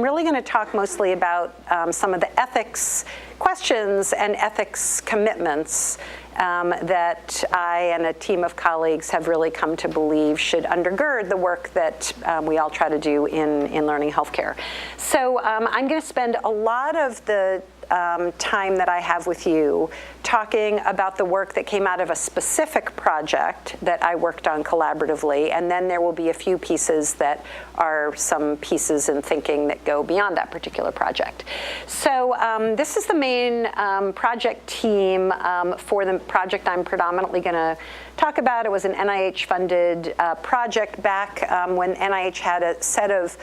really going to talk mostly about some of the ethics questions and ethics commitments that I and a team of colleagues have really come to believe should undergird the work that we all try to do in learning healthcare. So I'm going to spend a lot of the time that I have with you talking about the work that came out of a specific project that I worked on collaboratively, and then there will be a few pieces that are some pieces in thinking that go beyond that particular project. So this is the main project team for the project I'm predominantly going to talk about. It was an NIH-funded project back when NIH had a set of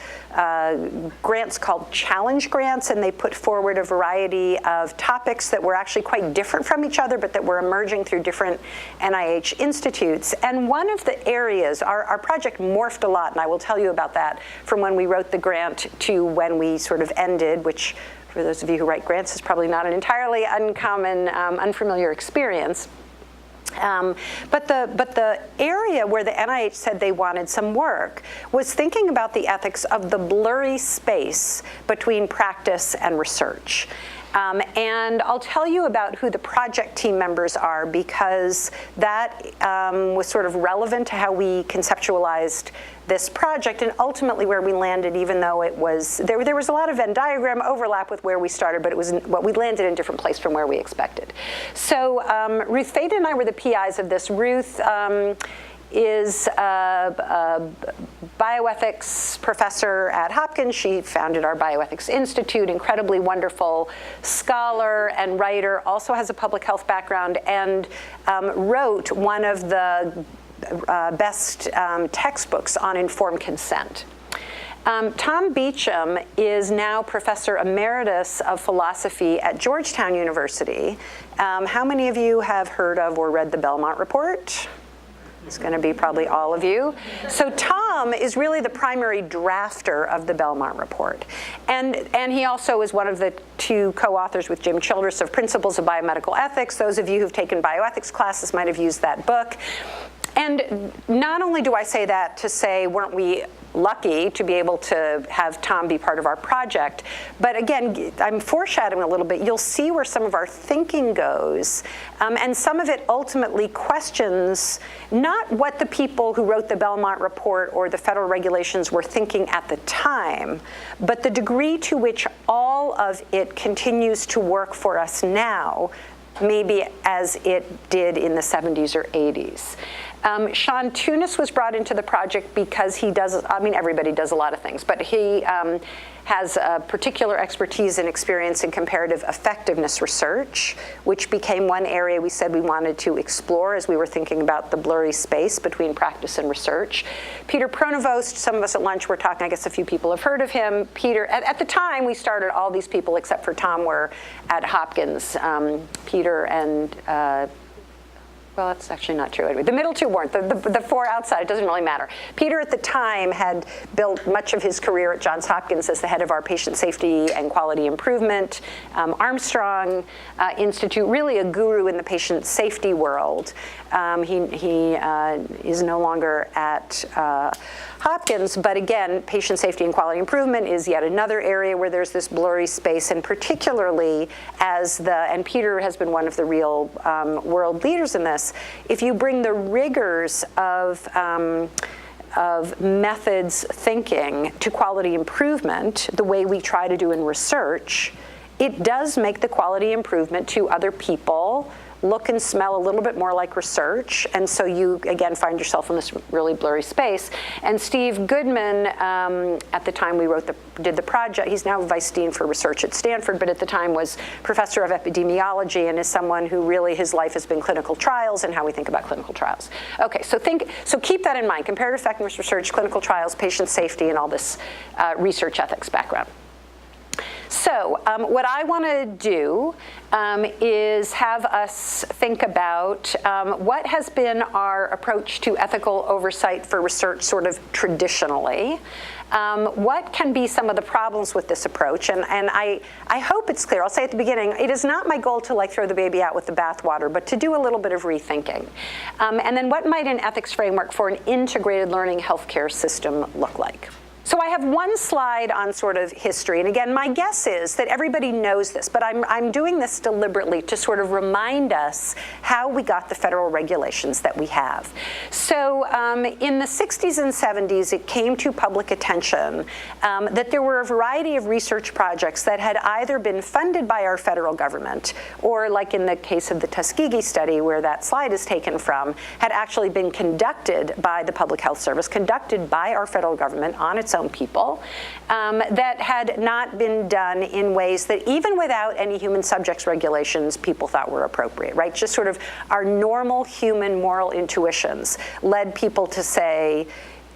grants called challenge grants, and they put forward a variety of topics that were actually quite different from each other, but that were emerging through different NIH institutes. And one of the areas, our project morphed a lot, and I will tell you about that, from when we wrote the grant to when we sort of ended, which for those of you who write grants is probably not an entirely uncommon, unfamiliar experience. But the area where the NIH said they wanted some work was thinking about the ethics of the blurry space between practice and research. And I'll tell you about who the project team members are, because that was sort of relevant to how we conceptualized this project and ultimately where we landed, even though it was, there was a lot of Venn diagram overlap with where we started, but it was, we landed in a different place from where we expected. So Ruth Fada and I were the PIs of this. Ruth is a bioethics professor at Hopkins. She founded our Bioethics Institute, incredibly wonderful scholar and writer, also has a public health background, and wrote one of the best textbooks on informed consent. Tom Beecham is now Professor Emeritus of Philosophy at Georgetown University. How many of you have heard of or read the Belmont Report? It's going to be probably all of you. So Tom is really the primary drafter of the Belmont Report. And he also is one of the two co-authors with Jim Childress of Principles of Biomedical Ethics. Those of you who've taken bioethics classes might have used that book. And not only do I say that to say, weren't we lucky to be able to have Tom be part of our project, but again, I'm foreshadowing a little bit. You'll see where some of our thinking goes, and some of it ultimately questions not what the people who wrote the Belmont Report or the federal regulations were thinking at the time, but the degree to which all of it continues to work for us now, maybe as it did in the 70s or 80s. Sean Tunis was brought into the project because he does, I mean, everybody does a lot of things, but he has a particular expertise and experience in comparative effectiveness research, which became one area we said we wanted to explore as we were thinking about the blurry space between practice and research. Peter Pronovost, some of us at lunch were talking, I guess a few people have heard of him. Peter, at the time we started, all these people except for Tom were at Hopkins. Peter and well, that's actually not true. Anyway, the middle two weren't. The four outside, it doesn't really matter. Peter at the time had built much of his career at Johns Hopkins as the head of our patient safety and quality improvement Armstrong Institute, really a guru in the patient safety world. He is no longer at Hopkins, but again, patient safety and quality improvement is yet another area where there's this blurry space, and particularly as and Peter has been one of the real world leaders in this, if you bring the rigors of methods thinking to quality improvement, the way we try to do in research, it does make the quality improvement to other people look and smell a little bit more like research, and so you, again, find yourself in this really blurry space. And Steve Goodman, at the time we did the project, he's now Vice Dean for Research at Stanford, but at the time was Professor of Epidemiology and is someone who really, his life has been clinical trials and how we think about clinical trials. Okay, so keep that in mind, comparative effectiveness research, clinical trials, patient safety, and all this research ethics background. So what I want to do is have us think about what has been our approach to ethical oversight for research sort of traditionally. What can be some of the problems with this approach? And I hope it's clear. I'll say at the beginning, it is not my goal to throw the baby out with the bathwater, but to do a little bit of rethinking. And then what might an ethics framework for an integrated learning healthcare system look like? So I have one slide on sort of history, and again, my guess is that everybody knows this, but I'm doing this deliberately to sort of remind us how we got the federal regulations that we have. So in the 60s and 70s, it came to public attention that there were a variety of research projects that had either been funded by our federal government, or like in the case of the Tuskegee study, where that slide is taken from, had actually been conducted by the Public Health Service, conducted by our federal government on its own people, that had not been done in ways that even without any human subjects regulations people thought were appropriate, right? Just sort of our normal human moral intuitions led people to say,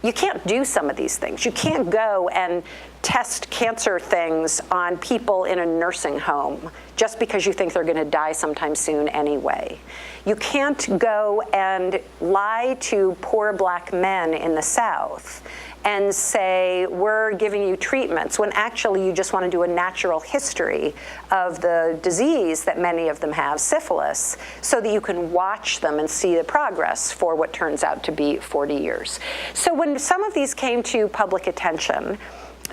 you can't do some of these things. You can't go and test cancer things on people in a nursing home just because you think they're going to die sometime soon anyway. You can't go and lie to poor black men in the South and say, we're giving you treatments, when actually you just want to do a natural history of the disease that many of them have, syphilis, so that you can watch them and see the progress for what turns out to be 40 years. So when some of these came to public attention,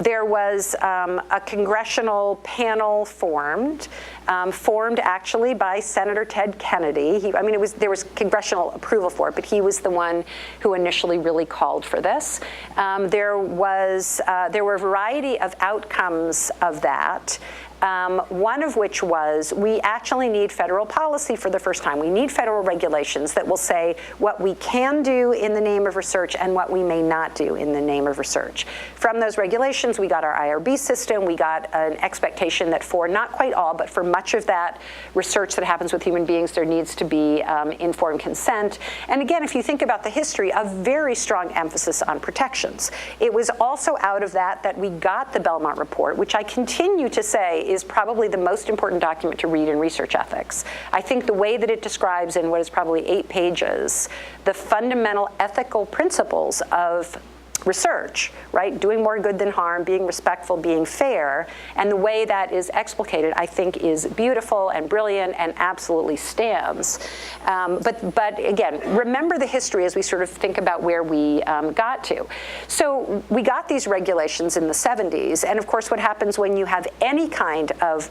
there was a congressional panel formed actually by Senator Ted Kennedy. There was congressional approval for it, but he was the one who initially really called for this. There were a variety of outcomes of that. One of which was, we actually need federal policy for the first time. We need federal regulations that will say what we can do in the name of research and what we may not do in the name of research. From those regulations, we got our IRB system. We got an expectation that for not quite all, but for much of that research that happens with human beings, there needs to be informed consent. And again, if you think about the history, a very strong emphasis on protections. It was also out of that we got the Belmont Report, which I continue to say is probably the most important document to read in research ethics. I think the way that it describes in what is probably 8 pages, the fundamental ethical principles of research, right? Doing more good than harm, being respectful, being fair, and the way that is explicated, I think, is beautiful and brilliant and absolutely stands. But again, remember the history as we sort of think about where we got to. So we got these regulations in the 70s, and of course what happens when you have any kind of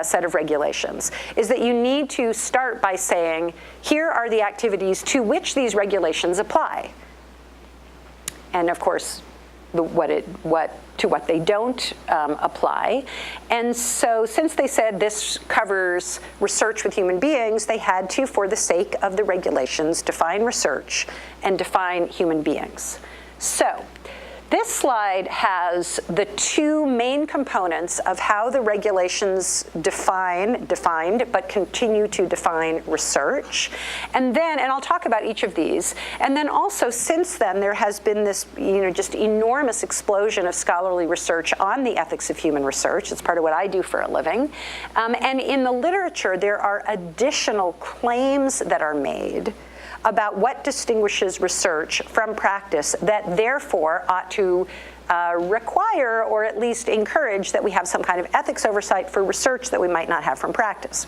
set of regulations is that you need to start by saying, here are the activities to which these regulations apply. And of course, to what they don't apply. And so since they said this covers research with human beings, they had to, for the sake of the regulations, define research and define human beings. So this slide has the 2 main components of how the regulations defined, but continue to define research. And I'll talk about each of these. And then also, since then, there has been this, just enormous explosion of scholarly research on the ethics of human research. It's part of what I do for a living. And in the literature, there are additional claims that are made about what distinguishes research from practice that therefore ought to require or at least encourage that we have some kind of ethics oversight for research that we might not have from practice.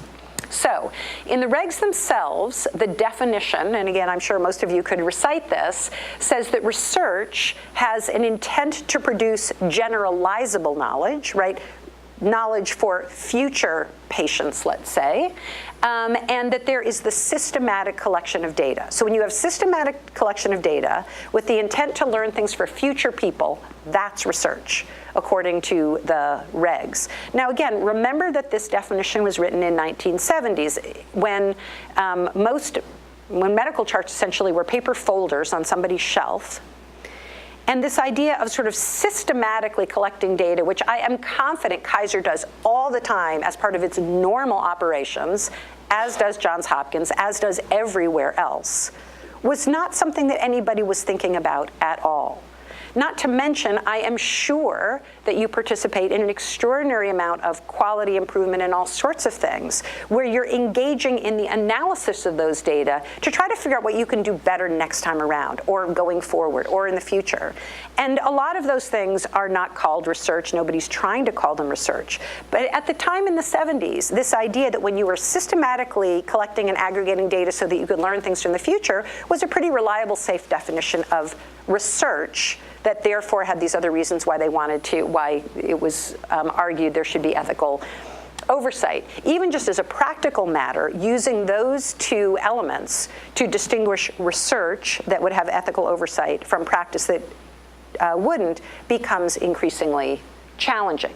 So in the regs themselves, the definition, and again, I'm sure most of you could recite this, says that research has an intent to produce generalizable knowledge, right? Knowledge for future patients, let's say, and that there is the systematic collection of data. So when you have systematic collection of data with the intent to learn things for future people, that's research, according to the regs. Now again, remember that this definition was written in 1970s when when medical charts essentially were paper folders on somebody's shelf. And this idea of sort of systematically collecting data, which I am confident Kaiser does all the time as part of its normal operations, as does Johns Hopkins, as does everywhere else, was not something that anybody was thinking about at all. Not to mention, I am sure that you participate in an extraordinary amount of quality improvement and all sorts of things where you're engaging in the analysis of those data to try to figure out what you can do better next time around or going forward or in the future. And a lot of those things are not called research. Nobody's trying to call them research. But at the time in the 70s, this idea that when you were systematically collecting and aggregating data so that you could learn things from the future was a pretty reliable, safe definition of research that therefore had these other reasons why why it was argued there should be ethical oversight. Even just as a practical matter, using those two elements to distinguish research that would have ethical oversight from practice that wouldn't becomes increasingly challenging.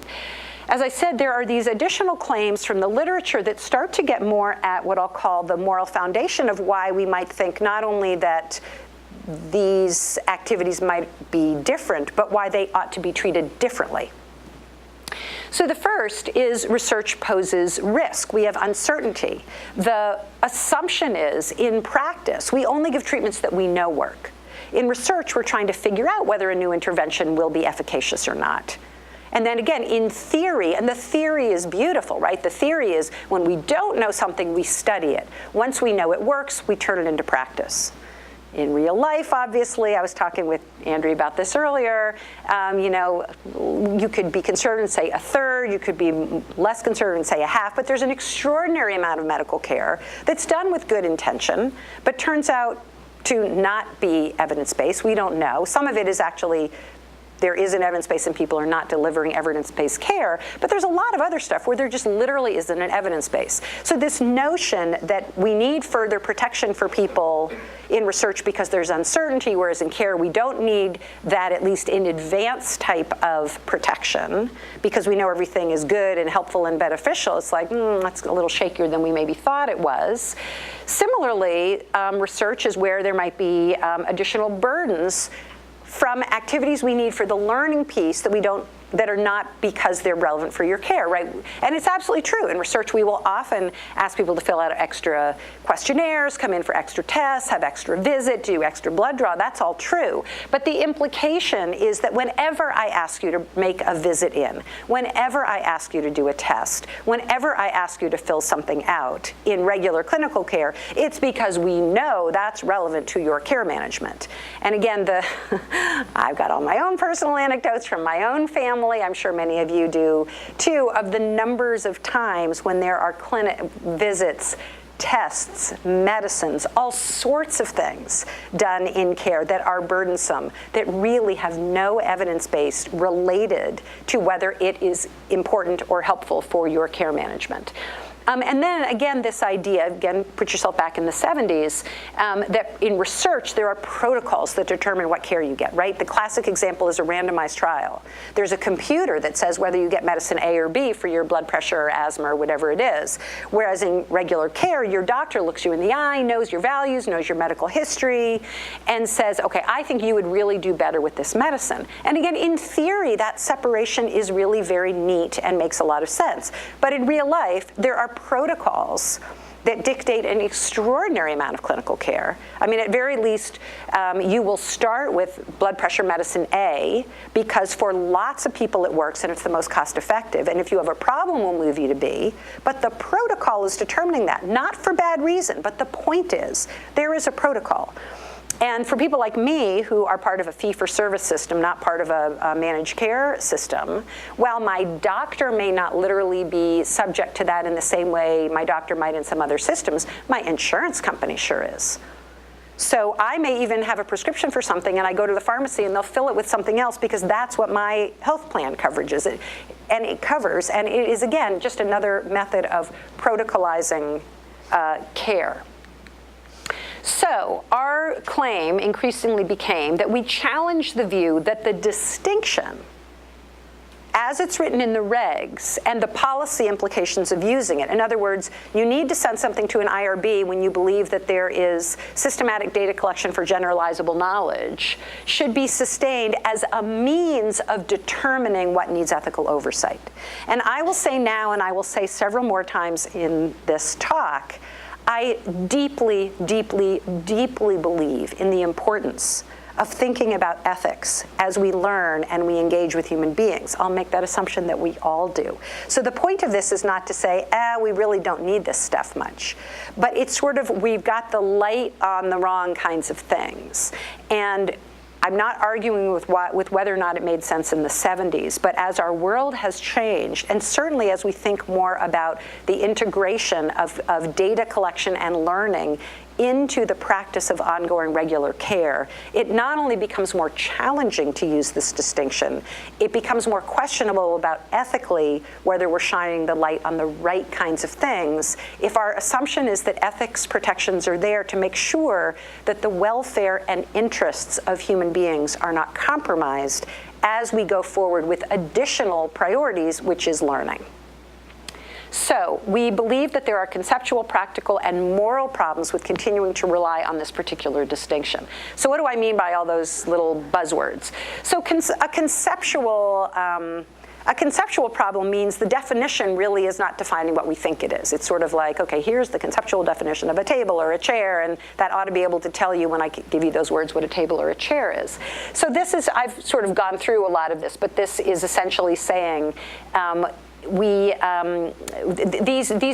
As I said, there are these additional claims from the literature that start to get more at what I'll call the moral foundation of why we might think not only that these activities might be different, but why they ought to be treated differently. So the first is research poses risk. We have uncertainty. The assumption is, in practice, we only give treatments that we know work. In research, we're trying to figure out whether a new intervention will be efficacious or not. And then again, in theory, and the theory is beautiful, right? The theory is when we don't know something, we study it. Once we know it works, we turn it into practice. In real life, obviously, I was talking with Andrea about this earlier, you could be conservative and say a third, you could be less conservative and say a half, but there's an extraordinary amount of medical care that's done with good intention, but turns out to not be evidence-based. We don't know. Some of it is actually, there is an evidence base and people are not delivering evidence-based care, but there's a lot of other stuff where there just literally isn't an evidence base. So this notion that we need further protection for people in research because there's uncertainty, whereas in care we don't need that, at least in advance type of protection, because we know everything is good and helpful and beneficial. It's like, that's a little shakier than we maybe thought it was. Similarly, research is where there might be additional burdens from activities we need for the learning piece that are not because they're relevant for your care, right? And it's absolutely true. In research, we will often ask people to fill out extra questionnaires, come in for extra tests, have extra visit, do extra blood draw. That's all true. But the implication is that whenever I ask you to make a visit in, whenever I ask you to do a test, whenever I ask you to fill something out in regular clinical care, it's because we know that's relevant to your care management. And again, I've got all my own personal anecdotes from my own family. I'm sure many of you do too, of the numbers of times when there are clinic visits, tests, medicines, all sorts of things done in care that are burdensome, that really have no evidence base related to whether it is important or helpful for your care management. And then again, this idea, again, put yourself back in the 70s, that in research there are protocols that determine what care you get, right? The classic example is a randomized trial. There's a computer that says whether you get medicine A or B for your blood pressure or asthma or whatever it is. Whereas in regular care, your doctor looks you in the eye, knows your values, knows your medical history, and says, okay, I think you would really do better with this medicine. And again, in theory, that separation is really very neat and makes a lot of sense. But in real life, there are protocols that dictate an extraordinary amount of clinical care. I mean, at very least, you will start with blood pressure medicine A because for lots of people it works and it's the most cost effective. And if you have a problem, we'll move you to B. But the protocol is determining that, not for bad reason, but the point is there is a protocol. And for people like me, who are part of a fee-for-service system, not part of a managed care system, while my doctor may not literally be subject to that in the same way my doctor might in some other systems, my insurance company sure is. So I may even have a prescription for something and I go to the pharmacy and they'll fill it with something else because that's what my health plan coverage is. And it covers, and it is, again, just another method of protocolizing care. So our claim increasingly became that we challenged the view that the distinction, as it's written in the regs, and the policy implications of using it. In other words, you need to send something to an IRB when you believe that there is systematic data collection for generalizable knowledge, should be sustained as a means of determining what needs ethical oversight. And I will say now, and I will say several more times in this talk, I deeply, deeply, deeply believe in the importance of thinking about ethics as we learn and we engage with human beings. I'll make that assumption that we all do. So the point of this is not to say, we really don't need this stuff much. But it's sort of, we've got the light on the wrong kinds of things. And I'm not arguing with whether or not it made sense in the 70s, but as our world has changed, and certainly as we think more about the integration of data collection and learning into the practice of ongoing regular care, it not only becomes more challenging to use this distinction, it becomes more questionable about ethically whether we're shining the light on the right kinds of things if our assumption is that ethics protections are there to make sure that the welfare and interests of human beings are not compromised as we go forward with additional priorities, which is learning. So we believe that there are conceptual, practical, and moral problems with continuing to rely on this particular distinction. So what do I mean by all those little buzzwords? So a conceptual problem means the definition really is not defining what we think it is. It's sort of like, okay, here's the conceptual definition of a table or a chair, and that ought to be able to tell you when I give you those words what a table or a chair is. So this is, I've sort of gone through a lot of this, but this is essentially saying these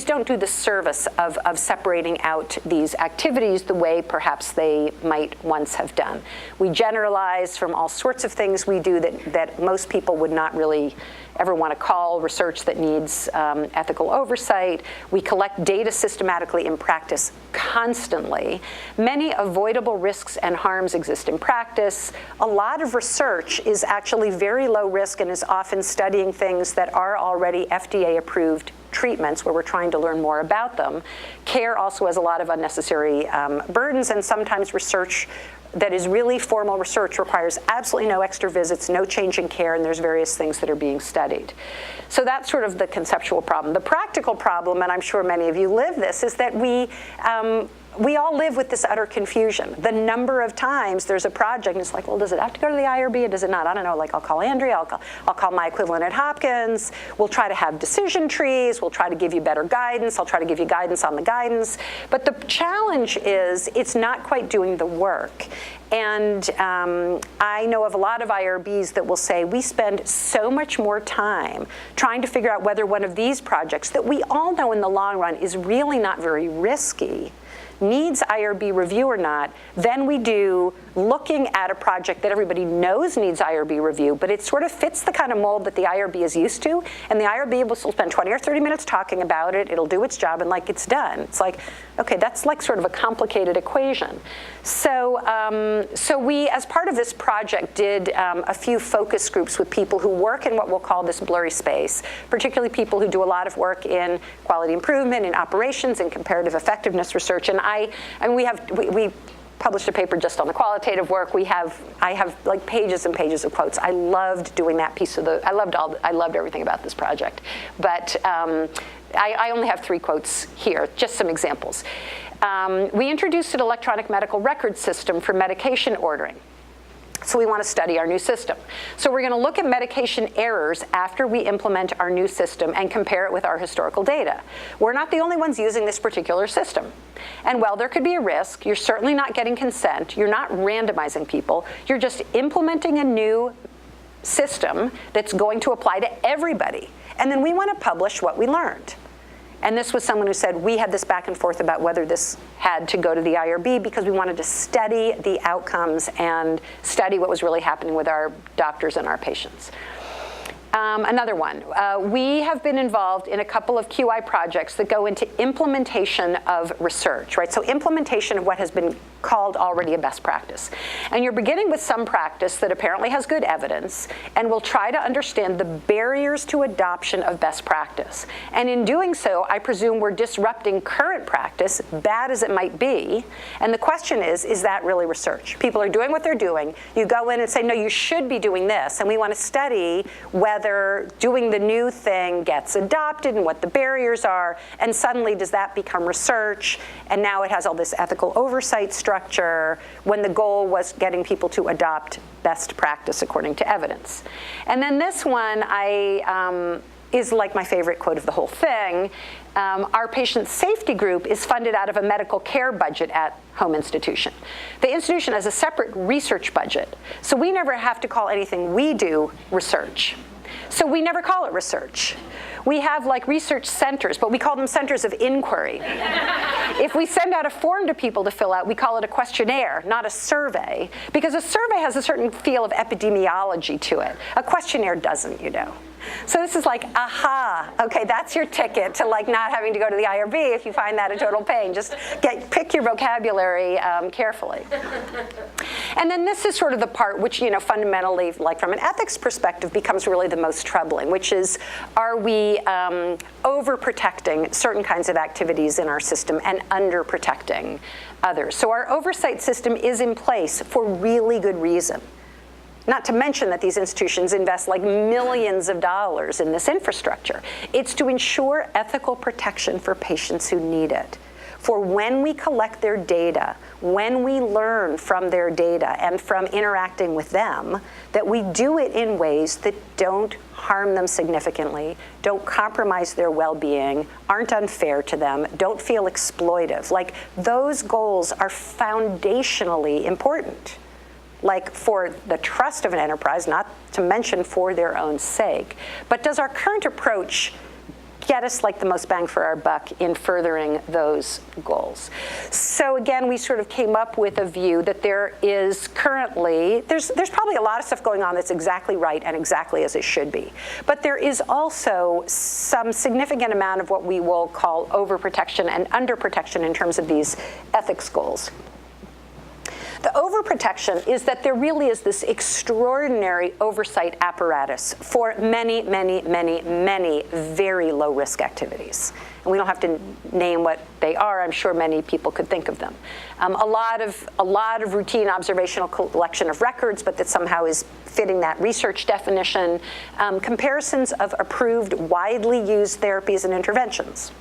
don't do the service of separating out these activities the way perhaps they might once have done. We generalize from all sorts of things we do that most people would not really ever want to call research that needs ethical oversight. We collect data systematically in practice constantly. Many avoidable risks and harms exist in practice. A lot of research is actually very low risk and is often studying things that are already FDA-approved treatments where we're trying to learn more about them. Care also has a lot of unnecessary burdens, and sometimes research that is really formal research requires absolutely no extra visits, no change in care, and there's various things that are being studied. So that's sort of the conceptual problem. The practical problem, and I'm sure many of you live this, is that we all live with this utter confusion. The number of times there's a project and it's like, well, does it have to go to the IRB or does it not? I don't know, like I'll call Andrea, I'll call my equivalent at Hopkins. We'll try to have decision trees. We'll try to give you better guidance. I'll try to give you guidance on the guidance. But the challenge is it's not quite doing the work. And I know of a lot of IRBs that will say, we spend so much more time trying to figure out whether one of these projects that we all know in the long run is really not very risky, needs IRB review or not, than we do looking at a project that everybody knows needs IRB review, but it sort of fits the kind of mold that the IRB is used to, and the IRB will spend 20 or 30 minutes talking about it, it'll do its job, and like it's done. It's like, okay, that's like sort of a complicated equation. So, so we, as part of this project, did a few focus groups with people who work in what we'll call this blurry space, particularly people who do a lot of work in quality improvement, in operations, in comparative effectiveness research, and we published a paper just on the qualitative work. I have like pages and pages of quotes. I loved doing that piece of I loved everything about this project. But I only have 3 quotes here, just some examples. We introduced an electronic medical record system for medication ordering. So we want to study our new system. So we're going to look at medication errors after we implement our new system and compare it with our historical data. We're not the only ones using this particular system. And while there could be a risk, you're certainly not getting consent, you're not randomizing people, you're just implementing a new system that's going to apply to everybody. And then we want to publish what we learned. And this was someone who said, we had this back and forth about whether this had to go to the IRB because we wanted to study the outcomes and study what was really happening with our doctors and our patients. Another one, we have been involved in a couple of QI projects that go into implementation of research, right? So implementation of what has been called already a best practice. And you're beginning with some practice that apparently has good evidence, and we'll try to understand the barriers to adoption of best practice. And in doing so, I presume we're disrupting current practice, bad as it might be. And the question is that really research? People are doing what they're doing. You go in and say, no, you should be doing this. And we want to study whether doing the new thing gets adopted and what the barriers are. And suddenly, does that become research? And now it has all this ethical oversight structure when the goal was getting people to adopt best practice according to evidence. And then this one is like my favorite quote of the whole thing. Our patient safety group is funded out of a medical care budget at home institution. The institution has a separate research budget, so we never have to call anything we do research. So we never call it research. We have like research centers, but we call them centers of inquiry. If we send out a form to people to fill out, we call it a questionnaire, not a survey, because a survey has a certain feel of epidemiology to it. A questionnaire doesn't, you know. So this is like, aha, okay, that's your ticket to like not having to go to the IRB if you find that a total pain. Just pick your vocabulary carefully. And then this is sort of the part which, you know, fundamentally, like from an ethics perspective, becomes really the most troubling, which is, are we overprotecting certain kinds of activities in our system and underprotecting others? So our oversight system is in place for really good reason. Not to mention that these institutions invest like millions of dollars in this infrastructure. It's to ensure ethical protection for patients who need it. For when we collect their data, when we learn from their data and from interacting with them, that we do it in ways that don't harm them significantly, don't compromise their well-being, aren't unfair to them, don't feel exploitive. Like, those goals are foundationally important. Like for the trust of an enterprise, not to mention for their own sake. But does our current approach get us like the most bang for our buck in furthering those goals? So again, we sort of came up with a view that there is currently, there's probably a lot of stuff going on that's exactly right and exactly as it should be. But there is also some significant amount of what we will call overprotection and underprotection in terms of these ethics goals. The overprotection is that there really is this extraordinary oversight apparatus for many, many, many, many very low-risk activities. And we don't have to name what they are. I'm sure many people could think of them. A lot of routine observational collection of records, but that somehow is fitting that research definition. Comparisons of approved, widely used therapies and interventions.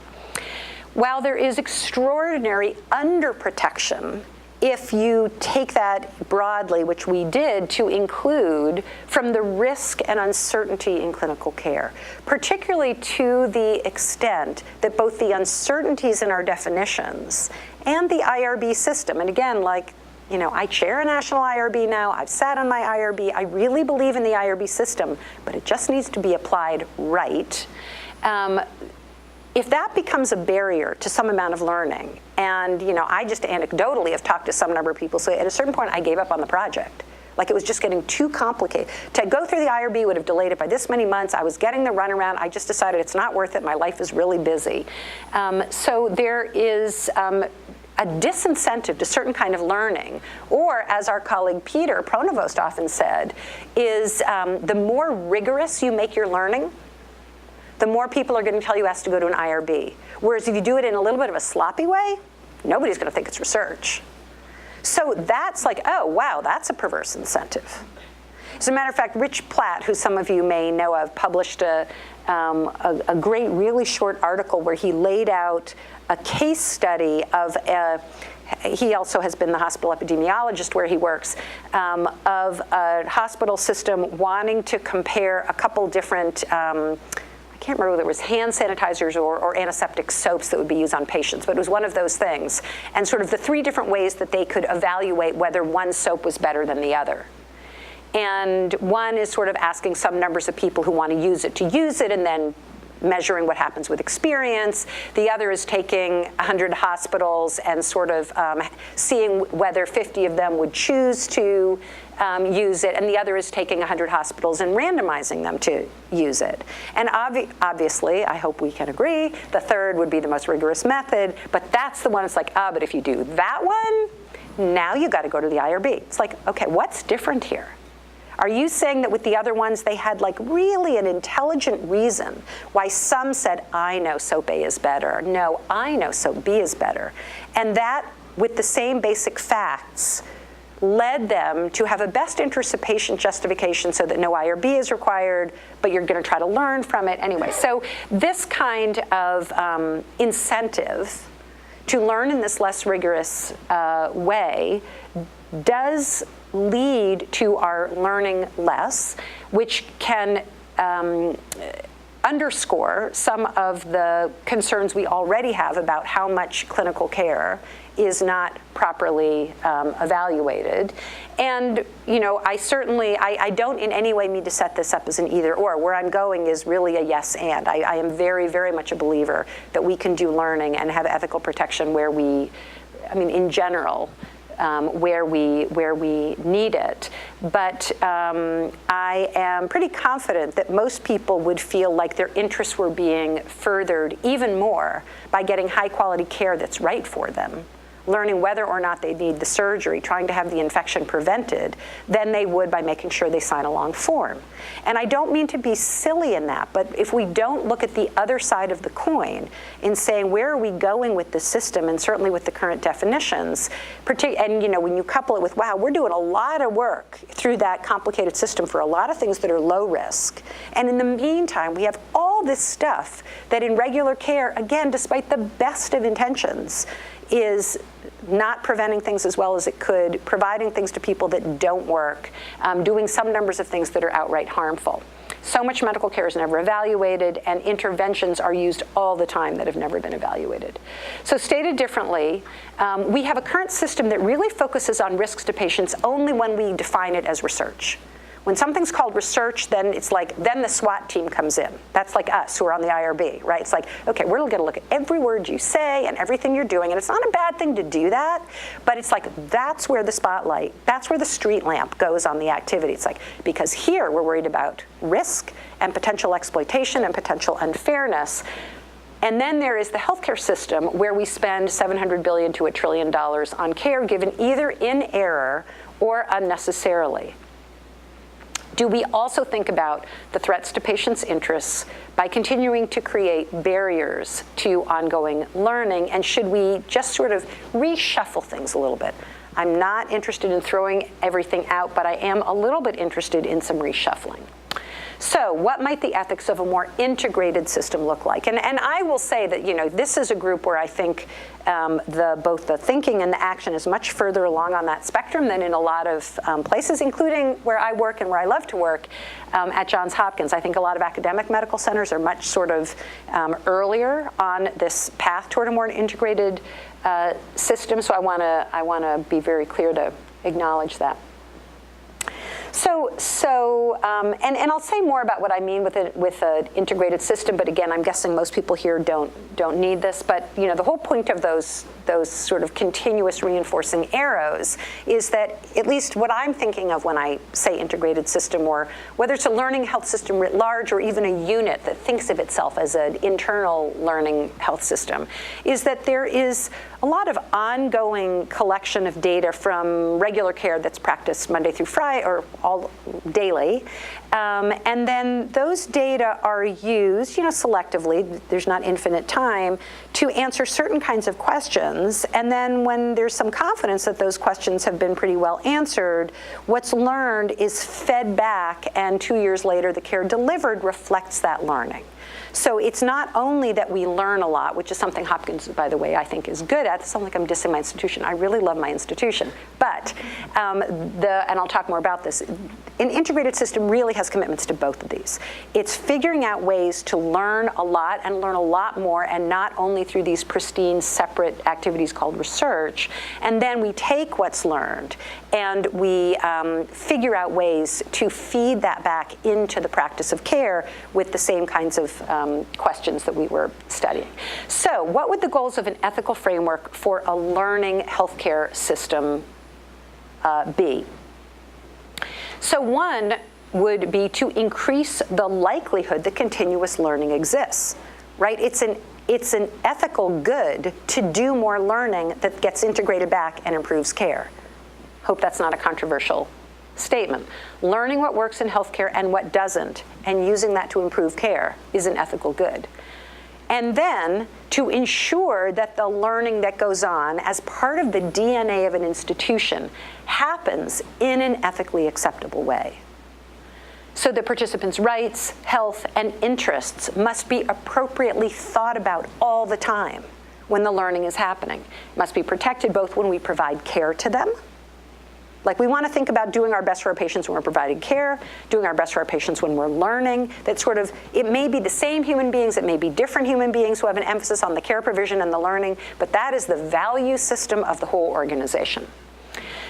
While there is extraordinary underprotection, if you take that broadly, which we did, to include from the risk and uncertainty in clinical care, particularly to the extent that both the uncertainties in our definitions and the IRB system, and again, like, you know, I chair a national IRB now, I've sat on my IRB, I really believe in the IRB system, but it just needs to be applied right. If that becomes a barrier to some amount of learning, and you know, I just anecdotally have talked to some number of people, so at a certain point I gave up on the project. Like, it was just getting too complicated. To go through the IRB would have delayed it by this many months. I was getting the runaround. I just decided it's not worth it. My life is really busy. So there is a disincentive to certain kind of learning, or as our colleague Peter Pronovost often said, is the more rigorous you make your learning, the more people are going to tell you has to go to an IRB. Whereas if you do it in a little bit of a sloppy way, nobody's going to think it's research. So that's like, oh, wow, that's a perverse incentive. As a matter of fact, Rich Platt, who some of you may know of, published a great, really short article where he laid out a case study of he also has been the hospital epidemiologist where he works, of a hospital system wanting to compare a couple different I can't remember whether it was hand sanitizers or antiseptic soaps that would be used on patients, but it was one of those things. And sort of the three different ways that they could evaluate whether one soap was better than the other. And one is sort of asking some numbers of people who want to use it and then measuring what happens with experience. The other is taking 100 hospitals and sort of seeing whether 50 of them would choose to use it, and the other is taking 100 hospitals and randomizing them to use it. And obviously, I hope we can agree, the third would be the most rigorous method, but that's the one that's like, but if you do that one, now you got to go to the IRB. It's like, okay, what's different here? Are you saying that with the other ones, they had like really an intelligent reason why some said, I know SOAP A is better, no, I know SOAP B is better, and that with the same basic facts led them to have a best interest of patient justification so that no IRB is required, but you're going to try to learn from it anyway. So this kind of incentive to learn in this less rigorous way does lead to our learning less, which can underscore some of the concerns we already have about how much clinical care is not properly evaluated. And, you know, I don't in any way mean to set this up as an either or. Where I'm going is really a yes and. I am very, very much a believer that we can do learning and have ethical protection where in general, where we need it. But I am pretty confident that most people would feel like their interests were being furthered even more by getting high quality care that's right for them, learning whether or not they need the surgery, trying to have the infection prevented, than they would by making sure they sign a long form. And I don't mean to be silly in that, but if we don't look at the other side of the coin in saying, where are we going with the system, and certainly with the current definitions, and you know, when you couple it with, wow, we're doing a lot of work through that complicated system for a lot of things that are low risk. And in the meantime, we have all this stuff that in regular care, again, despite the best of intentions, is not preventing things as well as it could, providing things to people that don't work, doing some numbers of things that are outright harmful. So much medical care is never evaluated, and interventions are used all the time that have never been evaluated. So stated differently, we have a current system that really focuses on risks to patients only when we define it as research. When something's called research, then it's like, then the SWAT team comes in. That's like us who are on the IRB, right? It's like, okay, we're gonna look at every word you say and everything you're doing, and it's not a bad thing to do that, but it's like, that's where the spotlight, that's where the street lamp goes on the activity. It's like, because here we're worried about risk and potential exploitation and potential unfairness. And then there is the healthcare system where we spend $700 billion to $1 trillion on care given either in error or unnecessarily. Do we also think about the threats to patients' interests by continuing to create barriers to ongoing learning? And should we just sort of reshuffle things a little bit? I'm not interested in throwing everything out, but I am a little bit interested in some reshuffling. So what might the ethics of a more integrated system look like? And I will say that, you know, this is a group where I think both the thinking and the action is much further along on that spectrum than in a lot of places, including where I work and where I love to work at Johns Hopkins. I think a lot of academic medical centers are much sort of earlier on this path toward a more integrated system. So I want to be very clear to acknowledge that. And I'll say more about what I mean with an integrated system, but again, I'm guessing most people here don't need this. But you know, the whole point of those sort of continuous reinforcing arrows is that at least what I'm thinking of when I say integrated system, or whether it's a learning health system writ large or even a unit that thinks of itself as an internal learning health system, is that there is a lot of ongoing collection of data from regular care that's practiced Monday through Friday or all daily. And then those data are used, you know, selectively, there's not infinite time, to answer certain kinds of questions. And then when there's some confidence that those questions have been pretty well answered, what's learned is fed back, and 2 years later, the care delivered reflects that learning. So it's not only that we learn a lot, which is something Hopkins, by the way, I think is good at. It sounds like I'm dissing my institution. I really love my institution. But, and I'll talk more about this, an integrated system really has commitments to both of these. It's figuring out ways to learn a lot and learn a lot more, and not only through these pristine, separate activities called research. And then we take what's learned and we figure out ways to feed that back into the practice of care with the same kinds of questions that we were studying. So what would the goals of an ethical framework for a learning healthcare system be? So one would be to increase the likelihood that continuous learning exists, right? It's an ethical good to do more learning that gets integrated back and improves care. Hope that's not a controversial statement. Learning what works in healthcare and what doesn't, and using that to improve care, is an ethical good. And then to ensure that the learning that goes on as part of the DNA of an institution happens in an ethically acceptable way. So the participants' rights, health, and interests must be appropriately thought about all the time when the learning is happening. It must be protected both when we provide care to them Like, we want to think about doing our best for our patients when we're providing care, doing our best for our patients when we're learning. That sort of, it may be the same human beings, it may be different human beings who have an emphasis on the care provision and the learning, but that is the value system of the whole organization.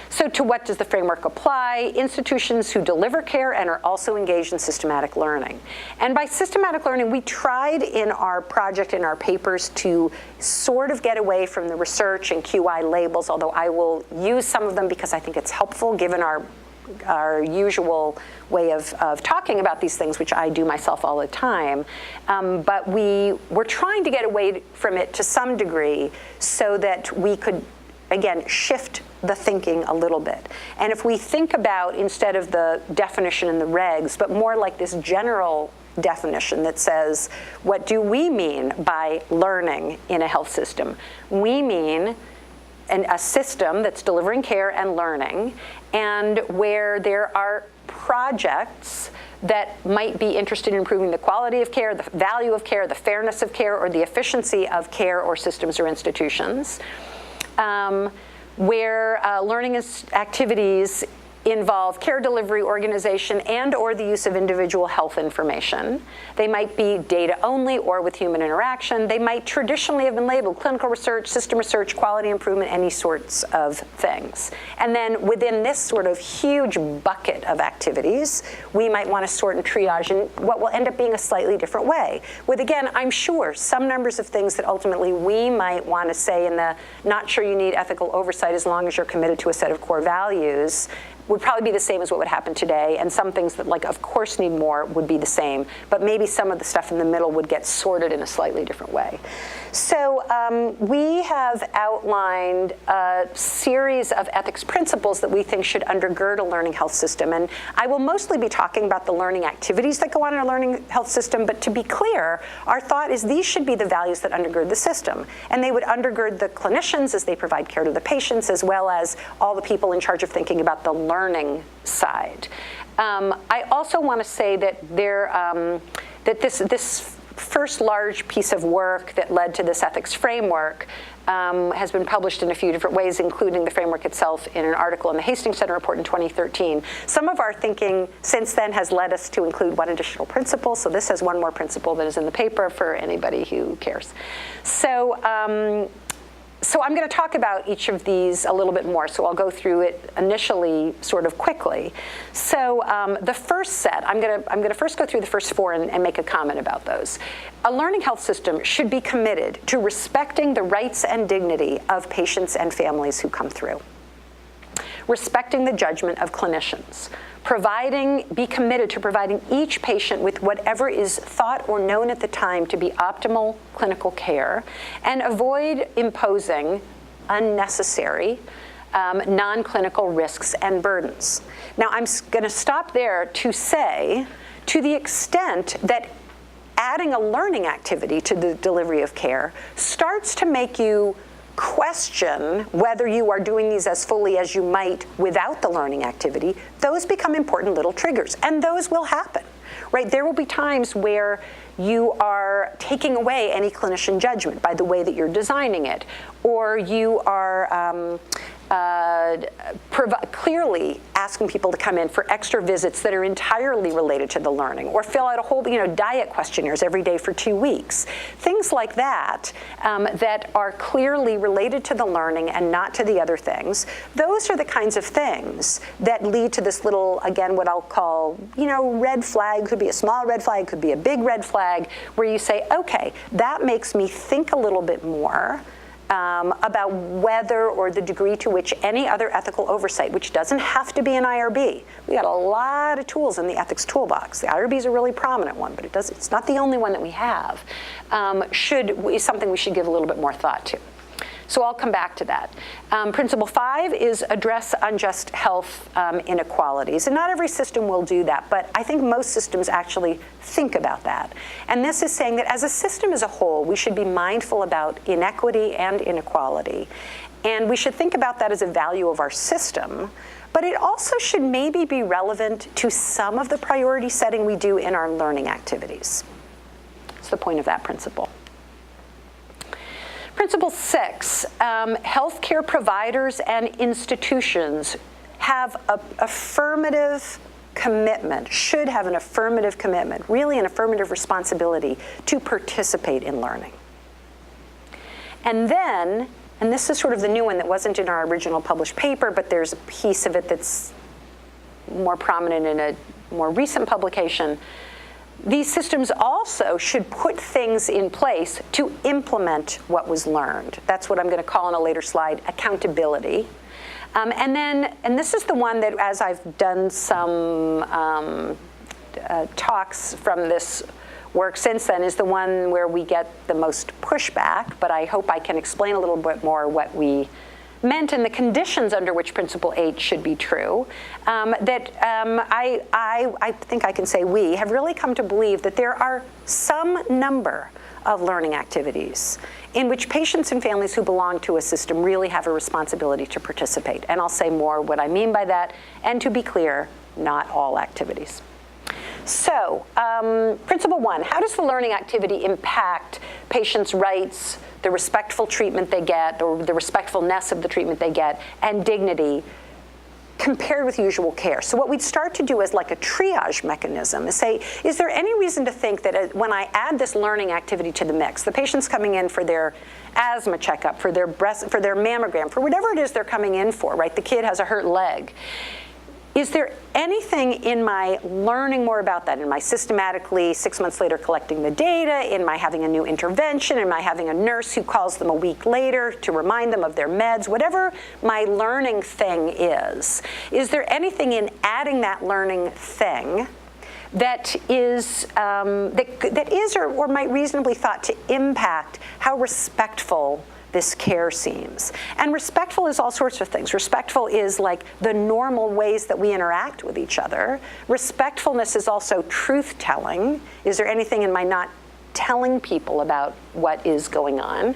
So to what does the framework apply? Institutions who deliver care and are also engaged in systematic learning. And by systematic learning, we tried in our project, in our papers, to sort of get away from the research and QI labels, although I will use some of them because I think it's helpful given our usual way of talking about these things, which I do myself all the time. But we were trying to get away from it to some degree so that we could, again, shift the thinking a little bit. And if we think about, instead of the definition in the regs, but more like this general definition that says, what do we mean by learning in a health system? We mean a system that's delivering care and learning, and where there are projects that might be interested in improving the quality of care, the value of care, the fairness of care, or the efficiency of care or systems or institutions. Where learning activities involve care delivery, organization, and or the use of individual health information. They might be data only or with human interaction. They might traditionally have been labeled clinical research, system research, quality improvement, any sorts of things. And then within this sort of huge bucket of activities, we might want to sort and triage in what will end up being a slightly different way. With, again, I'm sure some numbers of things that ultimately we might want to say in the not sure you need ethical oversight as long as you're committed to a set of core values would probably be the same as what would happen today, and some things that, like, of course need more would be the same, but maybe some of the stuff in the middle would get sorted in a slightly different way. So we have outlined a series of ethics principles that we think should undergird a learning health system, and I will mostly be talking about the learning activities that go on in a learning health system, but to be clear, our thought is these should be the values that undergird the system, and they would undergird the clinicians as they provide care to the patients, as well as all the people in charge of thinking about the learning side. I also want to say that that this first large piece of work that led to this ethics framework has been published in a few different ways, including the framework itself in an article in the Hastings Center report in 2013. Some of our thinking since then has led us to include one additional principle, so this has one more principle that is in the paper for anybody who cares. So I'm going to talk about each of these a little bit more, so I'll go through it initially sort of quickly. So the first set, I'm going to first go through the first four and make a comment about those. A learning health system should be committed to respecting the rights and dignity of patients and families who come through, respecting the judgment of clinicians, be committed to providing each patient with whatever is thought or known at the time to be optimal clinical care, and avoid imposing unnecessary non-clinical risks and burdens. Now, I'm going to stop there to say, to the extent that adding a learning activity to the delivery of care starts to make you question whether you are doing these as fully as you might without the learning activity, those become important little triggers, and those will happen, right? There will be times where you are taking away any clinician judgment by the way that you're designing it, or you are clearly asking people to come in for extra visits that are entirely related to the learning, or fill out a whole, diet questionnaires every day for 2 weeks. Things like that that are clearly related to the learning and not to the other things. Those are the kinds of things that lead to this little, again, what I'll call, red flag. Could be a small red flag, could be a big red flag, where you say, okay, that makes me think a little bit more about whether or the degree to which any other ethical oversight, which doesn't have to be an IRB. We got a lot of tools in the ethics toolbox. The IRB is a really prominent one, but it's not the only one that we have, is something we should give a little bit more thought to. So I'll come back to that. Principle 5 is address unjust health inequalities. And not every system will do that, but I think most systems actually think about that. And this is saying that as a system as a whole, we should be mindful about inequity and inequality. And we should think about that as a value of our system, but it also should maybe be relevant to some of the priority setting we do in our learning activities. That's the point of that principle. Principle 6, healthcare providers and institutions have an affirmative commitment, should have an affirmative commitment, really an affirmative responsibility to participate in learning. And then, and this is sort of the new one that wasn't in our original published paper, but there's a piece of it that's more prominent in a more recent publication. These systems also should put things in place to implement what was learned. That's what I'm going to call in a later slide accountability. And this is the one that, as I've done some talks from this work since then, is the one where we get the most pushback, but I hope I can explain a little bit more what we meant and the conditions under which Principle 8 should be true. I think I can say we have really come to believe that there are some number of learning activities in which patients and families who belong to a system really have a responsibility to participate. And I'll say more what I mean by that. And to be clear, not all activities. So, Principle 1, how does the learning activity impact patients' rights, the respectful treatment they get, or the respectfulness of the treatment they get, and dignity compared with usual care? So what we'd start to do is like a triage mechanism is say, is there any reason to think that when I add this learning activity to the mix, the patient's coming in for their asthma checkup, for their mammogram, for whatever it is they're coming in for, right? The kid has a hurt leg. Is there anything in my learning more about that, in my systematically 6 months later collecting the data, in my having a new intervention, in my having a nurse who calls them a week later to remind them of their meds, whatever my learning thing is there anything in adding that learning thing that is or might reasonably thought to impact how respectful this care seems? And respectful is all sorts of things. Respectful is like the normal ways that we interact with each other. Respectfulness is also truth-telling. Is there anything in my not telling people about what is going on?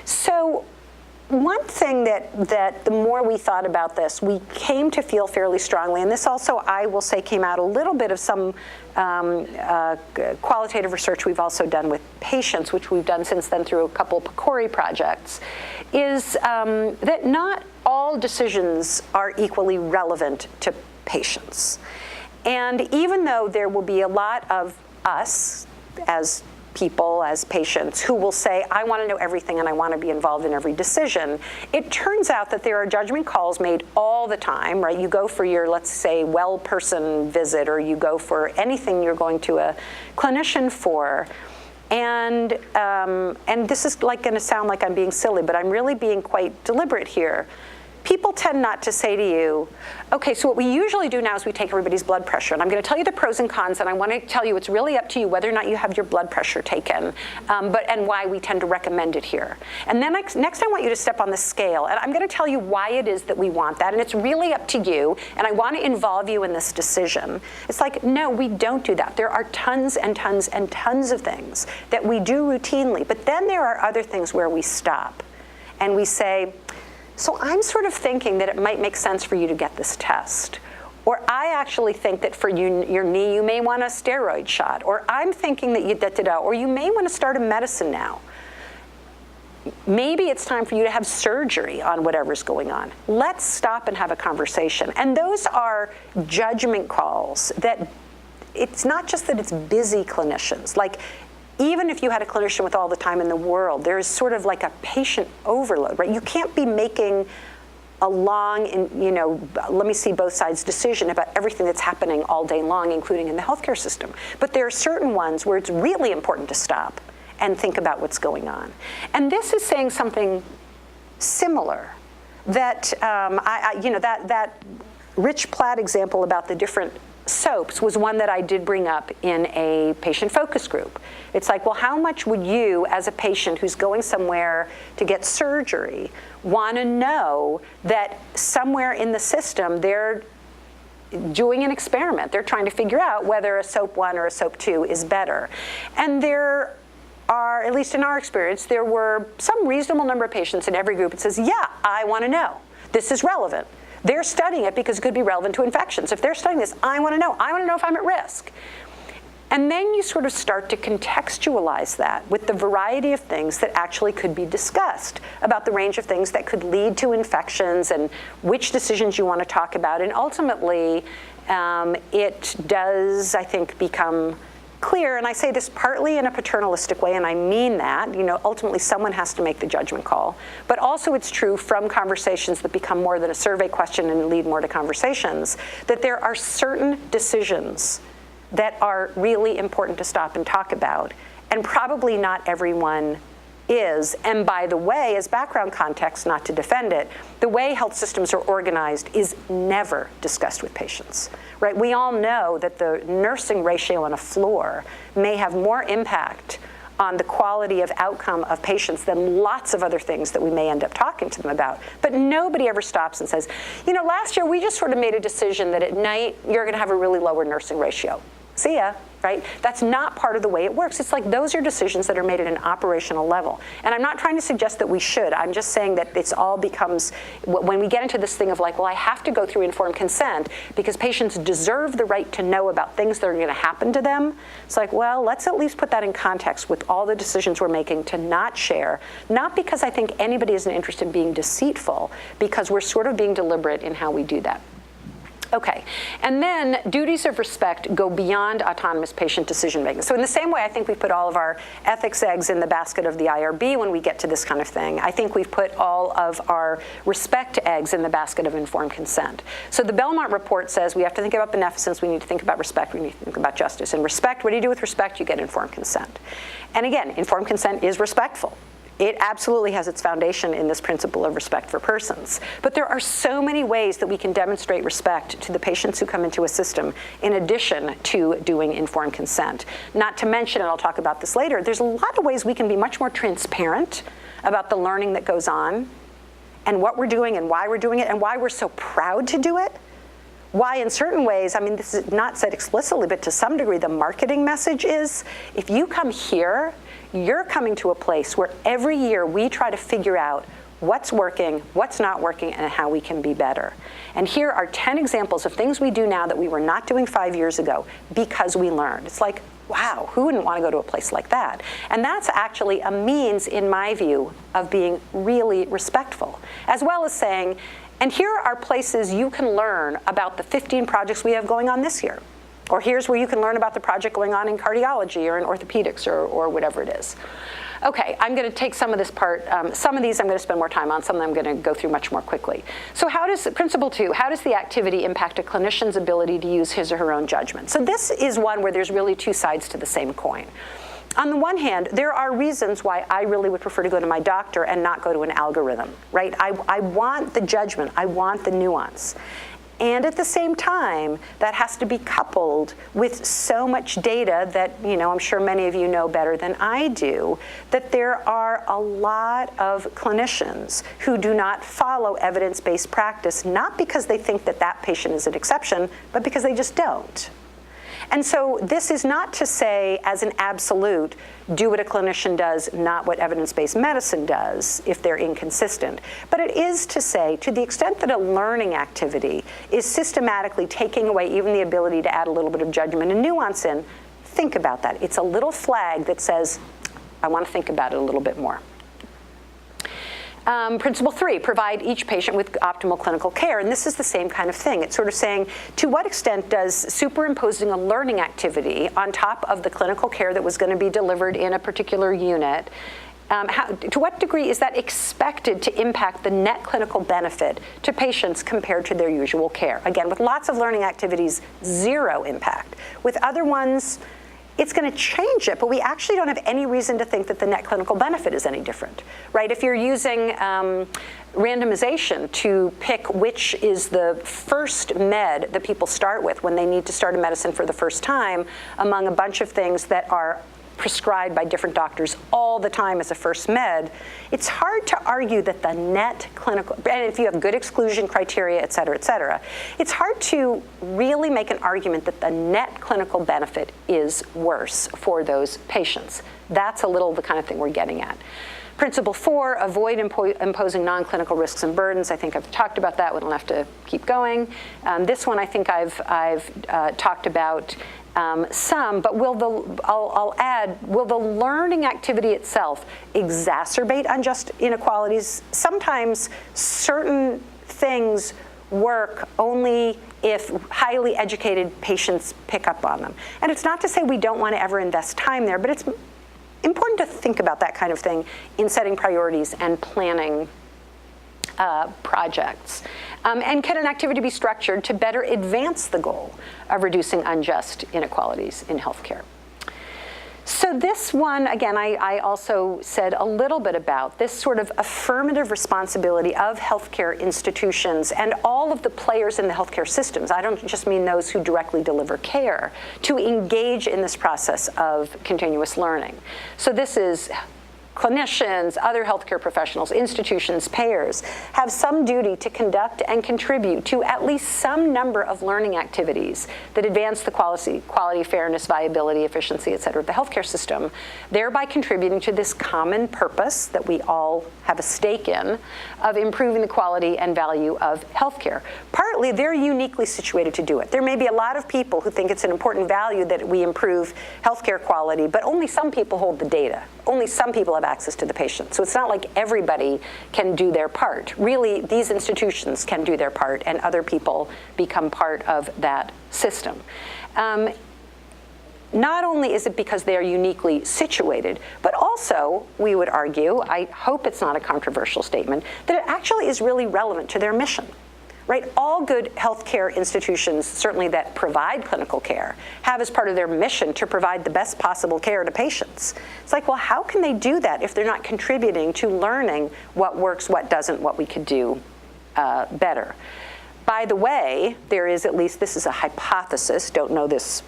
So one thing that the more we thought about this, we came to feel fairly strongly, and this also, I will say, came out a little bit of some qualitative research we've also done with patients, which we've done since then through a couple of PCORI projects, is that not all decisions are equally relevant to patients. And even though there will be a lot of us as people, as patients, who will say, I want to know everything and I want to be involved in every decision, it turns out that there are judgment calls made all the time, right? You go for your, let's say, well person visit, or you go for anything you're going to a clinician for. And this is like going to sound like I'm being silly, but I'm really being quite deliberate here. People tend not to say to you, okay, so what we usually do now is we take everybody's blood pressure, and I'm going to tell you the pros and cons, and I want to tell you it's really up to you whether or not you have your blood pressure taken, and why we tend to recommend it here. And then next I want you to step on the scale, and I'm going to tell you why it is that we want that, and it's really up to you, and I want to involve you in this decision. It's like, no, we don't do that. There are tons and tons and tons of things that we do routinely, but then there are other things where we stop, and we say, so I'm sort of thinking that it might make sense for you to get this test. Or I actually think that for your knee, you may want a steroid shot. Or I'm thinking that or you may want to start a medicine now. Maybe it's time for you to have surgery on whatever's going on. Let's stop and have a conversation. And those are judgment calls that it's not just that it's busy clinicians. Like, even if you had a clinician with all the time in the world, there's sort of like a patient overload, right? You can't be making a long, let me see both sides decision about everything that's happening all day long, including in the healthcare system. But there are certain ones where it's really important to stop and think about what's going on. And this is saying something similar, that, that Rich Platt example about the different soaps was one that I did bring up in a patient focus group. It's like, well, how much would you, as a patient who's going somewhere to get surgery, want to know that somewhere in the system they're doing an experiment? They're trying to figure out whether a soap 1 or a soap 2 is better. And there are, at least in our experience, there were some reasonable number of patients in every group that says, yeah, I want to know. This is relevant. They're studying it because it could be relevant to infections. If they're studying this, I want to know. I want to know if I'm at risk. And then you sort of start to contextualize that with the variety of things that actually could be discussed about the range of things that could lead to infections and which decisions you want to talk about. And ultimately, it does, I think, become clear, and I say this partly in a paternalistic way, and I mean that, ultimately someone has to make the judgment call, but also it's true from conversations that become more than a survey question and lead more to conversations, that there are certain decisions that are really important to stop and talk about, and probably not everyone is. And by the way, as background context, not to defend it, the way health systems are organized is never discussed with patients, right? We all know that the nursing ratio on a floor may have more impact on the quality of outcome of patients than lots of other things that we may end up talking to them about. But nobody ever stops and says, last year we just sort of made a decision that at night you're going to have a really lower nursing ratio. See ya, right? That's not part of the way it works. It's like those are decisions that are made at an operational level. And I'm not trying to suggest that we should. I'm just saying that it's all becomes, when we get into this thing of like, well, I have to go through informed consent because patients deserve the right to know about things that are going to happen to them. It's like, well, let's at least put that in context with all the decisions we're making to not share, not because I think anybody has an interest in being deceitful, because we're sort of being deliberate in how we do that. Okay, and then duties of respect go beyond autonomous patient decision-making. So in the same way I think we put all of our ethics eggs in the basket of the IRB when we get to this kind of thing, I think we've put all of our respect eggs in the basket of informed consent. So the Belmont report says we have to think about beneficence, we need to think about respect, we need to think about justice. And respect, what do you do with respect? You get informed consent. And again, informed consent is respectful. It absolutely has its foundation in this principle of respect for persons. But there are so many ways that we can demonstrate respect to the patients who come into a system in addition to doing informed consent. Not to mention, and I'll talk about this later, there's a lot of ways we can be much more transparent about the learning that goes on and what we're doing and why we're doing it and why we're so proud to do it. Why in certain ways, I mean, this is not said explicitly, but to some degree the marketing message is, if you come here, you're coming to a place where every year we try to figure out what's working, what's not working, and how we can be better. And here are 10 examples of things we do now that we were not doing 5 years ago because we learned. It's like, wow, who wouldn't want to go to a place like that? And that's actually a means, in my view, of being really respectful, as well as saying, and here are places you can learn about the 15 projects we have going on this year. Or here's where you can learn about the project going on in cardiology or in orthopedics or whatever it is. Okay, I'm going to take some of this part. Some of these I'm going to spend more time on. Some of them I'm going to go through much more quickly. So principle 2, how does the activity impact a clinician's ability to use his or her own judgment? So this is one where there's really two sides to the same coin. On the one hand, there are reasons why I really would prefer to go to my doctor and not go to an algorithm, right? I want the judgment. I want the nuance. And at the same time, that has to be coupled with so much data that, I'm sure many of you know better than I do, that there are a lot of clinicians who do not follow evidence-based practice, not because they think that that patient is an exception, but because they just don't. And so this is not to say, as an absolute, do what a clinician does, not what evidence-based medicine does, if they're inconsistent. But it is to say, to the extent that a learning activity is systematically taking away even the ability to add a little bit of judgment and nuance in, think about that. It's a little flag that says, I want to think about it a little bit more. Principle 3, provide each patient with optimal clinical care. And this is the same kind of thing. It's sort of saying, to what extent does superimposing a learning activity on top of the clinical care that was going to be delivered in a particular unit, to what degree is that expected to impact the net clinical benefit to patients compared to their usual care? Again, with lots of learning activities, zero impact. With other ones, it's going to change it, but we actually don't have any reason to think that the net clinical benefit is any different, right? If you're using randomization to pick which is the first med that people start with when they need to start a medicine for the first time among a bunch of things that are prescribed by different doctors all the time as a first med, it's hard to argue that the net clinical, and if you have good exclusion criteria, et cetera, it's hard to really make an argument that the net clinical benefit is worse for those patients. That's a little the kind of thing we're getting at. Principle 4, avoid imposing non-clinical risks and burdens. I think I've talked about that. We don't have to keep going. This one I think I've talked about some, but I'll add, will the learning activity itself exacerbate unjust inequalities? Sometimes certain things work only if highly educated patients pick up on them. And it's not to say we don't want to ever invest time there, but it's important to think about that kind of thing in setting priorities and planning projects. And can an activity be structured to better advance the goal of reducing unjust inequalities in healthcare? So this one, again, I also said a little bit about this sort of affirmative responsibility of healthcare institutions and all of the players in the healthcare systems. I don't just mean those who directly deliver care, to engage in this process of continuous learning. So this is clinicians, other healthcare professionals, institutions, payers have some duty to conduct and contribute to at least some number of learning activities that advance the quality, fairness, viability, efficiency, et cetera, of the healthcare system, thereby contributing to this common purpose that we all have a stake in of improving the quality and value of healthcare. Partly, they're uniquely situated to do it. There may be a lot of people who think it's an important value that we improve healthcare quality, but only some people hold the data. Only some people have access to the patient. So it's not like everybody can do their part. Really, these institutions can do their part, and other people become part of that system. Not only is it because they are uniquely situated, but also, we would argue, I hope it's not a controversial statement, that it actually is really relevant to their mission. Right? All good healthcare institutions, certainly that provide clinical care, have as part of their mission to provide the best possible care to patients. It's like, well, how can they do that if they're not contributing to learning what works, what doesn't, what we could do better? By the way, there is, at least this is a hypothesis, don't know this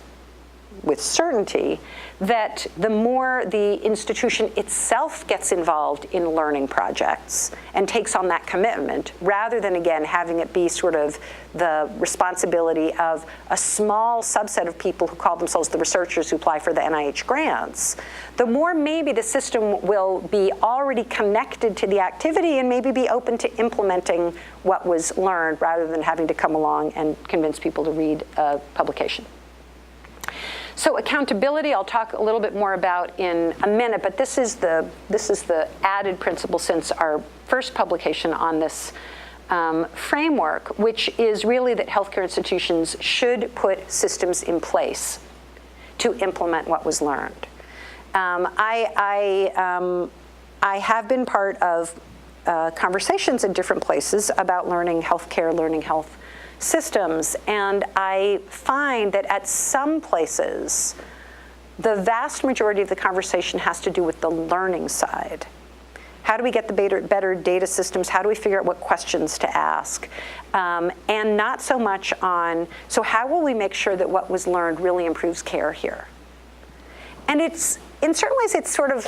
with certainty, that the more the institution itself gets involved in learning projects and takes on that commitment, rather than, again, having it be sort of the responsibility of a small subset of people who call themselves the researchers who apply for the NIH grants, the more maybe the system will be already connected to the activity and maybe be open to implementing what was learned rather than having to come along and convince people to read a publication. So accountability, I'll talk a little bit more about in a minute, but this is the added principle since our first publication on this framework, which is really that healthcare institutions should put systems in place to implement what was learned. I have been part of conversations in different places about learning healthcare, learning health systems, and I find that at some places, the vast majority of the conversation has to do with the learning side. How do we get the better data systems? How do we figure out what questions to ask? And not so much on, so how will we make sure that what was learned really improves care here? And it's, in certain ways, it's sort of,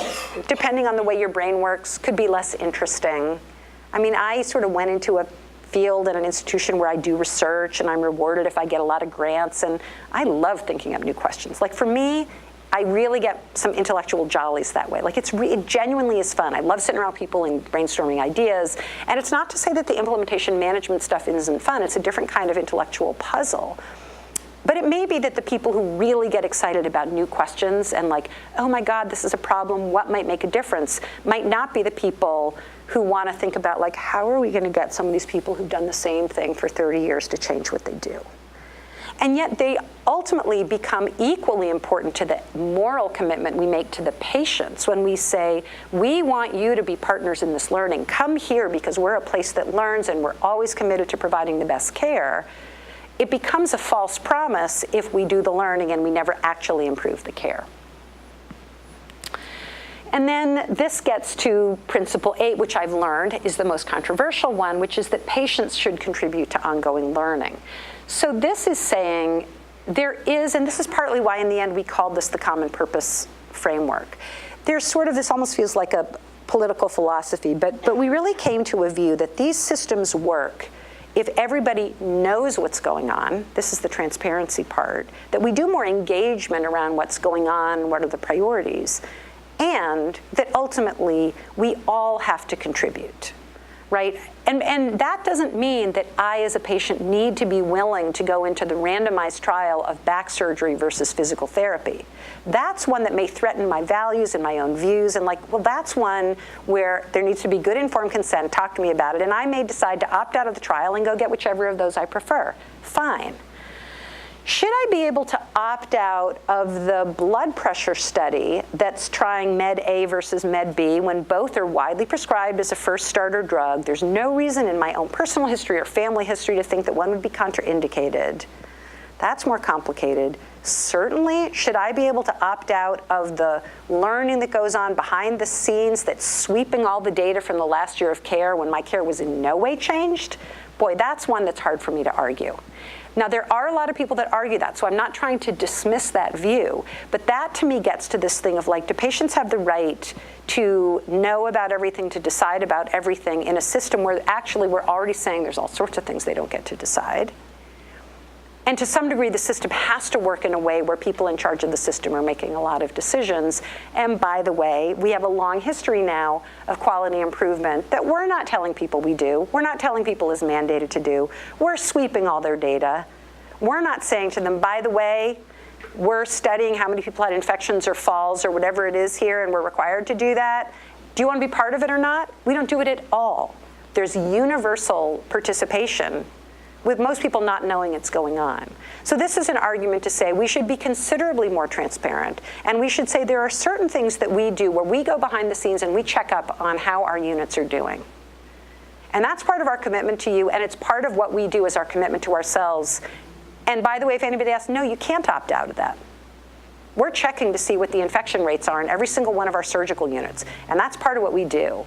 depending on the way your brain works, could be less interesting. I mean, I sort of went into a field at an institution where I do research and I'm rewarded if I get a lot of grants, and I love thinking up new questions. Like for me, I really get some intellectual jollies that way. Like it genuinely is fun. I love sitting around people and brainstorming ideas. And it's not to say that the implementation management stuff isn't fun. It's a different kind of intellectual puzzle. But it may be that the people who really get excited about new questions and like, oh my God, this is a problem, what might make a difference, might not be the people who want to think about like, how are we going to get some of these people who've done the same thing for 30 years to change what they do? And yet they ultimately become equally important to the moral commitment we make to the patients when we say, we want you to be partners in this learning. Come here because we're a place that learns and we're always committed to providing the best care. It becomes a false promise if we do the learning and we never actually improve the care. And then this gets to principle 8, which I've learned is the most controversial one, which is that patients should contribute to ongoing learning. So this is saying there is, and this is partly why in the end we called this the common purpose framework. There's sort of, this almost feels like a political philosophy, but we really came to a view that these systems work if everybody knows what's going on. This is the transparency part, that we do more engagement around what's going on, what are the priorities, and that ultimately we all have to contribute, right? And that doesn't mean that I, as a patient, need to be willing to go into the randomized trial of back surgery versus physical therapy. That's one that may threaten my values and my own views, and well, that's one where there needs to be good informed consent, talk to me about it, and I may decide to opt out of the trial and go get whichever of those I prefer. Fine. Should I be able to opt out of the blood pressure study that's trying Med A versus Med B when both are widely prescribed as a first starter drug? There's no reason in my own personal history or family history to think that one would be contraindicated. That's more complicated. Certainly, should I be able to opt out of the learning that goes on behind the scenes that's sweeping all the data from the last year of care when my care was in no way changed? Boy, that's one that's hard for me to argue. Now, there are a lot of people that argue that, so I'm not trying to dismiss that view, but that to me gets to this thing of do patients have the right to know about everything, to decide about everything in a system where actually we're already saying there's all sorts of things they don't get to decide? And to some degree, the system has to work in a way where people in charge of the system are making a lot of decisions. And by the way, we have a long history now of quality improvement that we're not telling people we do. We're not telling people is mandated to do. We're sweeping all their data. We're not saying to them, by the way, we're studying how many people had infections or falls or whatever it is here, and we're required to do that. Do you want to be part of it or not? We don't do it at all. There's universal participation, with most people not knowing it's going on. So this is an argument to say we should be considerably more transparent, and we should say there are certain things that we do where we go behind the scenes and we check up on how our units are doing. And that's part of our commitment to you, and it's part of what we do as our commitment to ourselves. And by the way, if anybody asks, no, you can't opt out of that. We're checking to see what the infection rates are in every single one of our surgical units, and that's part of what we do.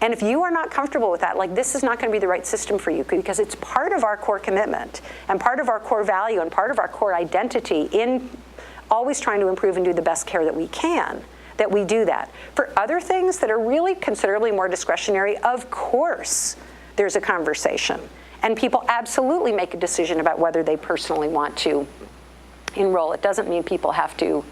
And if you are not comfortable with that, this is not going to be the right system for you, because it's part of our core commitment and part of our core value and part of our core identity in always trying to improve and do the best care that we can, that we do that. For other things that are really considerably more discretionary, of course, there's a conversation. And people absolutely make a decision about whether they personally want to enroll. It doesn't mean people have to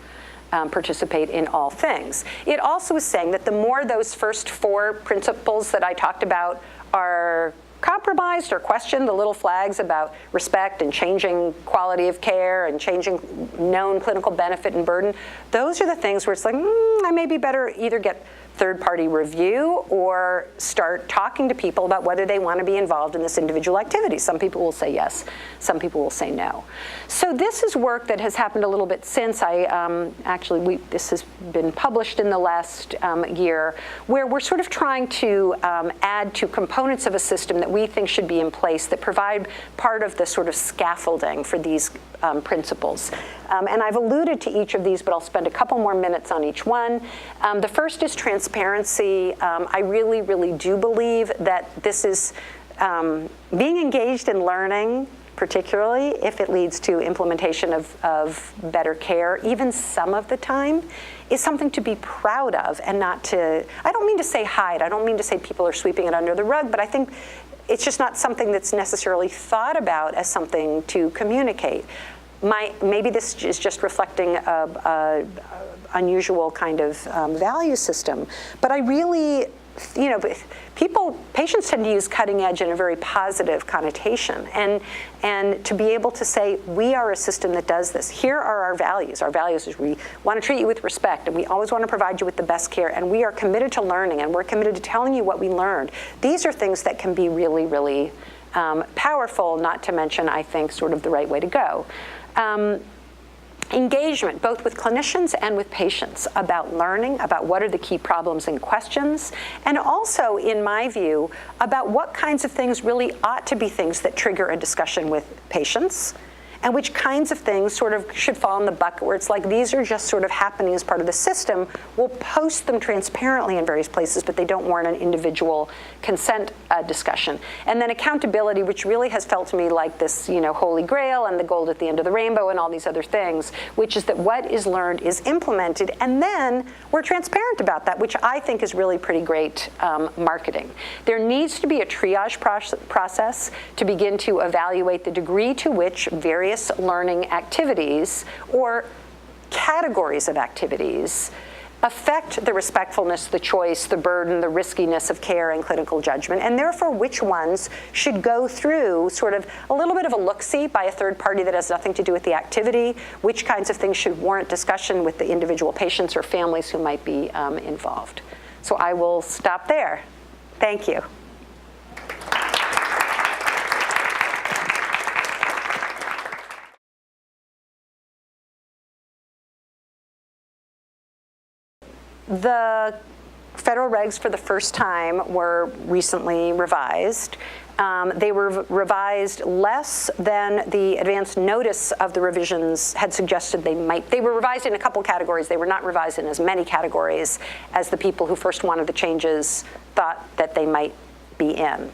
participate in all things. It also is saying that the more those first four principles that I talked about are compromised or questioned, the little flags about respect and changing quality of care and changing known clinical benefit and burden, those are the things where it's I may be better either get third-party review or start talking to people about whether they want to be involved in this individual activity. Some people will say yes, some people will say no. So this is work that has happened a little bit since this has been published in the last year, where we're sort of trying to add to components of a system that we think should be in place that provide part of the sort of scaffolding for these principles. And I've alluded to each of these, but I'll spend a couple more minutes on each one. The first is transparency. I really, really do believe that this is being engaged in learning, particularly if it leads to implementation of better care, even some of the time, is something to be proud of and not to, I don't mean to say hide, I don't mean to say people are sweeping it under the rug, but I think it's just not something that's necessarily thought about as something to communicate. Maybe this is just reflecting a unusual kind of value system, but I really, patients tend to use cutting edge in a very positive connotation, and to be able to say, we are a system that does this. Here are our values. Our values is we want to treat you with respect, and we always want to provide you with the best care, and we are committed to learning, and we're committed to telling you what we learned. These are things that can be really, really powerful, not to mention, I think, sort of the right way to go. Engagement, both with clinicians and with patients, about learning, about what are the key problems and questions, and also, in my view, about what kinds of things really ought to be things that trigger a discussion with patients, and which kinds of things sort of should fall in the bucket where it's these are just sort of happening as part of the system. We'll post them transparently in various places, but they don't warrant an individual consent discussion. And then accountability, which really has felt to me like this, holy grail and the gold at the end of the rainbow and all these other things, which is that what is learned is implemented, and then we're transparent about that, which I think is really pretty great marketing. There needs to be a triage process to begin to evaluate the degree to which various learning activities or categories of activities affect the respectfulness, the choice, the burden, the riskiness of care and clinical judgment, and therefore which ones should go through sort of a little bit of a look-see by a third party that has nothing to do with the activity, which kinds of things should warrant discussion with the individual patients or families who might be involved. So I will stop there. Thank you. The federal regs for the first time were recently revised. They were revised less than the advance notice of the revisions had suggested they might. They were revised in a couple categories. They were not revised in as many categories as the people who first wanted the changes thought that they might be in.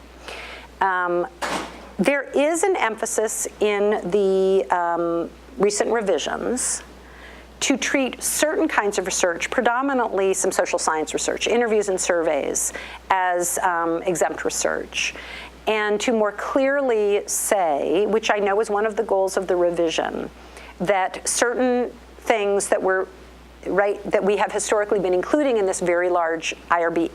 There is an emphasis in the recent revisions to treat certain kinds of research, predominantly some social science research, interviews and surveys, as exempt research, and to more clearly say, which I know is one of the goals of the revision, that certain things that were that we have historically been including in this very large IRB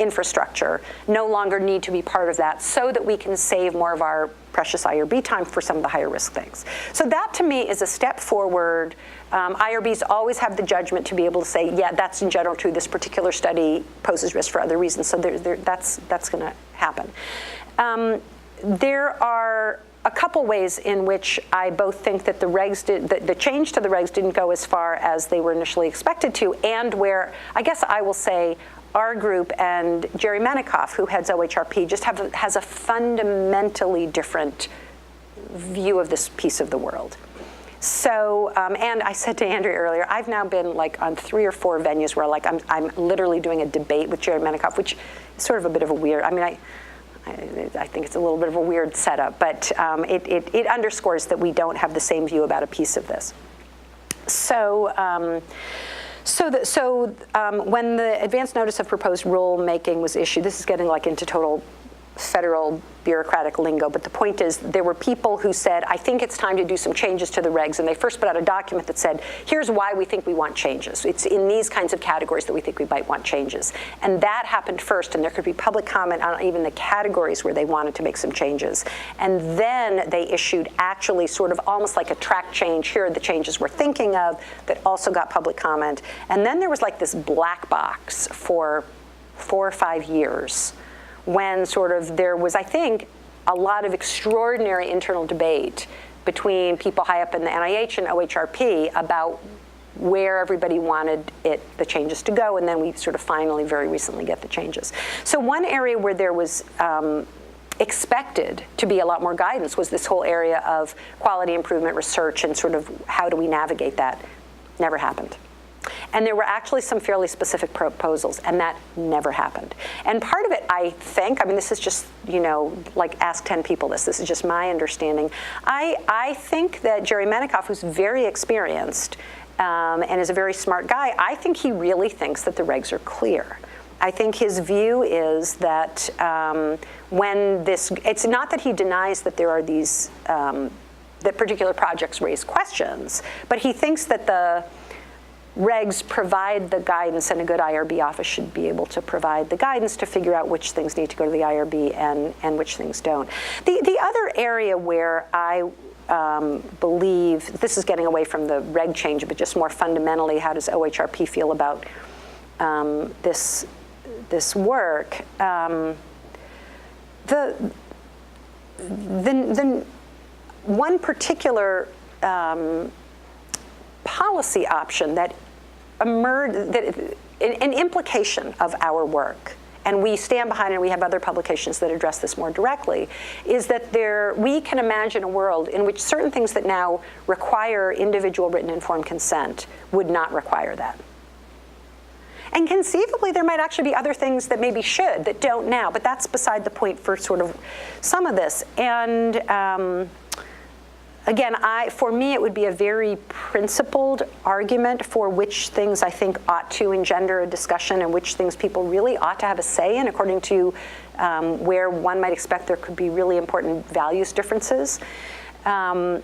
infrastructure no longer need to be part of that, so that we can save more of our precious IRB time for some of the higher risk things. So that to me is a step forward. IRBs always have the judgment to be able to say, yeah, that's in general true. This particular study poses risk for other reasons. So that's going to happen. There are a couple ways in which I both think that the regs the change to the regs didn't go as far as they were initially expected to, and where I guess I will say our group and Jerry Menikoff, who heads OHRP, just has a fundamentally different view of this piece of the world. So, and I said to Andrea earlier, I've now been like on 3 or 4 venues where like I'm literally doing a debate with Jerry Menikoff, which is sort of a bit of a weird, I think it's a little bit of a weird setup, but it underscores that we don't have the same view about a piece of this. So, when the advance notice of proposed rulemaking was issued, this is getting like into total federal bureaucratic lingo, but the point is there were people who said, I think it's time to do some changes to the regs, and they first put out a document that said, here's why we think we want changes. It's in these kinds of categories that we think we might want changes. And that happened first, and there could be public comment on even the categories where they wanted to make some changes. And then they issued actually sort of almost like a track change. Here are the changes we're thinking of that also got public comment. And then there was like this black box for 4 or 5 years when sort of there was, I think, a lot of extraordinary internal debate between people high up in the NIH and OHRP about where everybody wanted the changes to go, and then we sort of finally, very recently, get the changes. So one area where there was expected to be a lot more guidance was this whole area of quality improvement research and sort of how do we navigate that. Never happened. And there were actually some fairly specific proposals, and that never happened. And part of it, I think, I mean, this is just, like ask 10 people this is just my understanding. I think that Jerry Menikoff, who's very experienced and is a very smart guy, I think he really thinks that the regs are clear. I think his view is that it's not that he denies that there are these, that particular projects raise questions, but he thinks that the regs provide the guidance, and a good IRB office should be able to provide the guidance to figure out which things need to go to the IRB and which things don't. The other area where I believe, this is getting away from the reg change, but just more fundamentally, how does OHRP feel about this work? The one particular policy option that emerged, an implication of our work, and we stand behind it, and we have other publications that address this more directly, is that we can imagine a world in which certain things that now require individual written informed consent would not require that. And conceivably, there might actually be other things that maybe should, that don't now, but that's beside the point for sort of some of this. And again, for me, it would be a very principled argument for which things I think ought to engender a discussion and which things people really ought to have a say in, according to where one might expect there could be really important values differences. But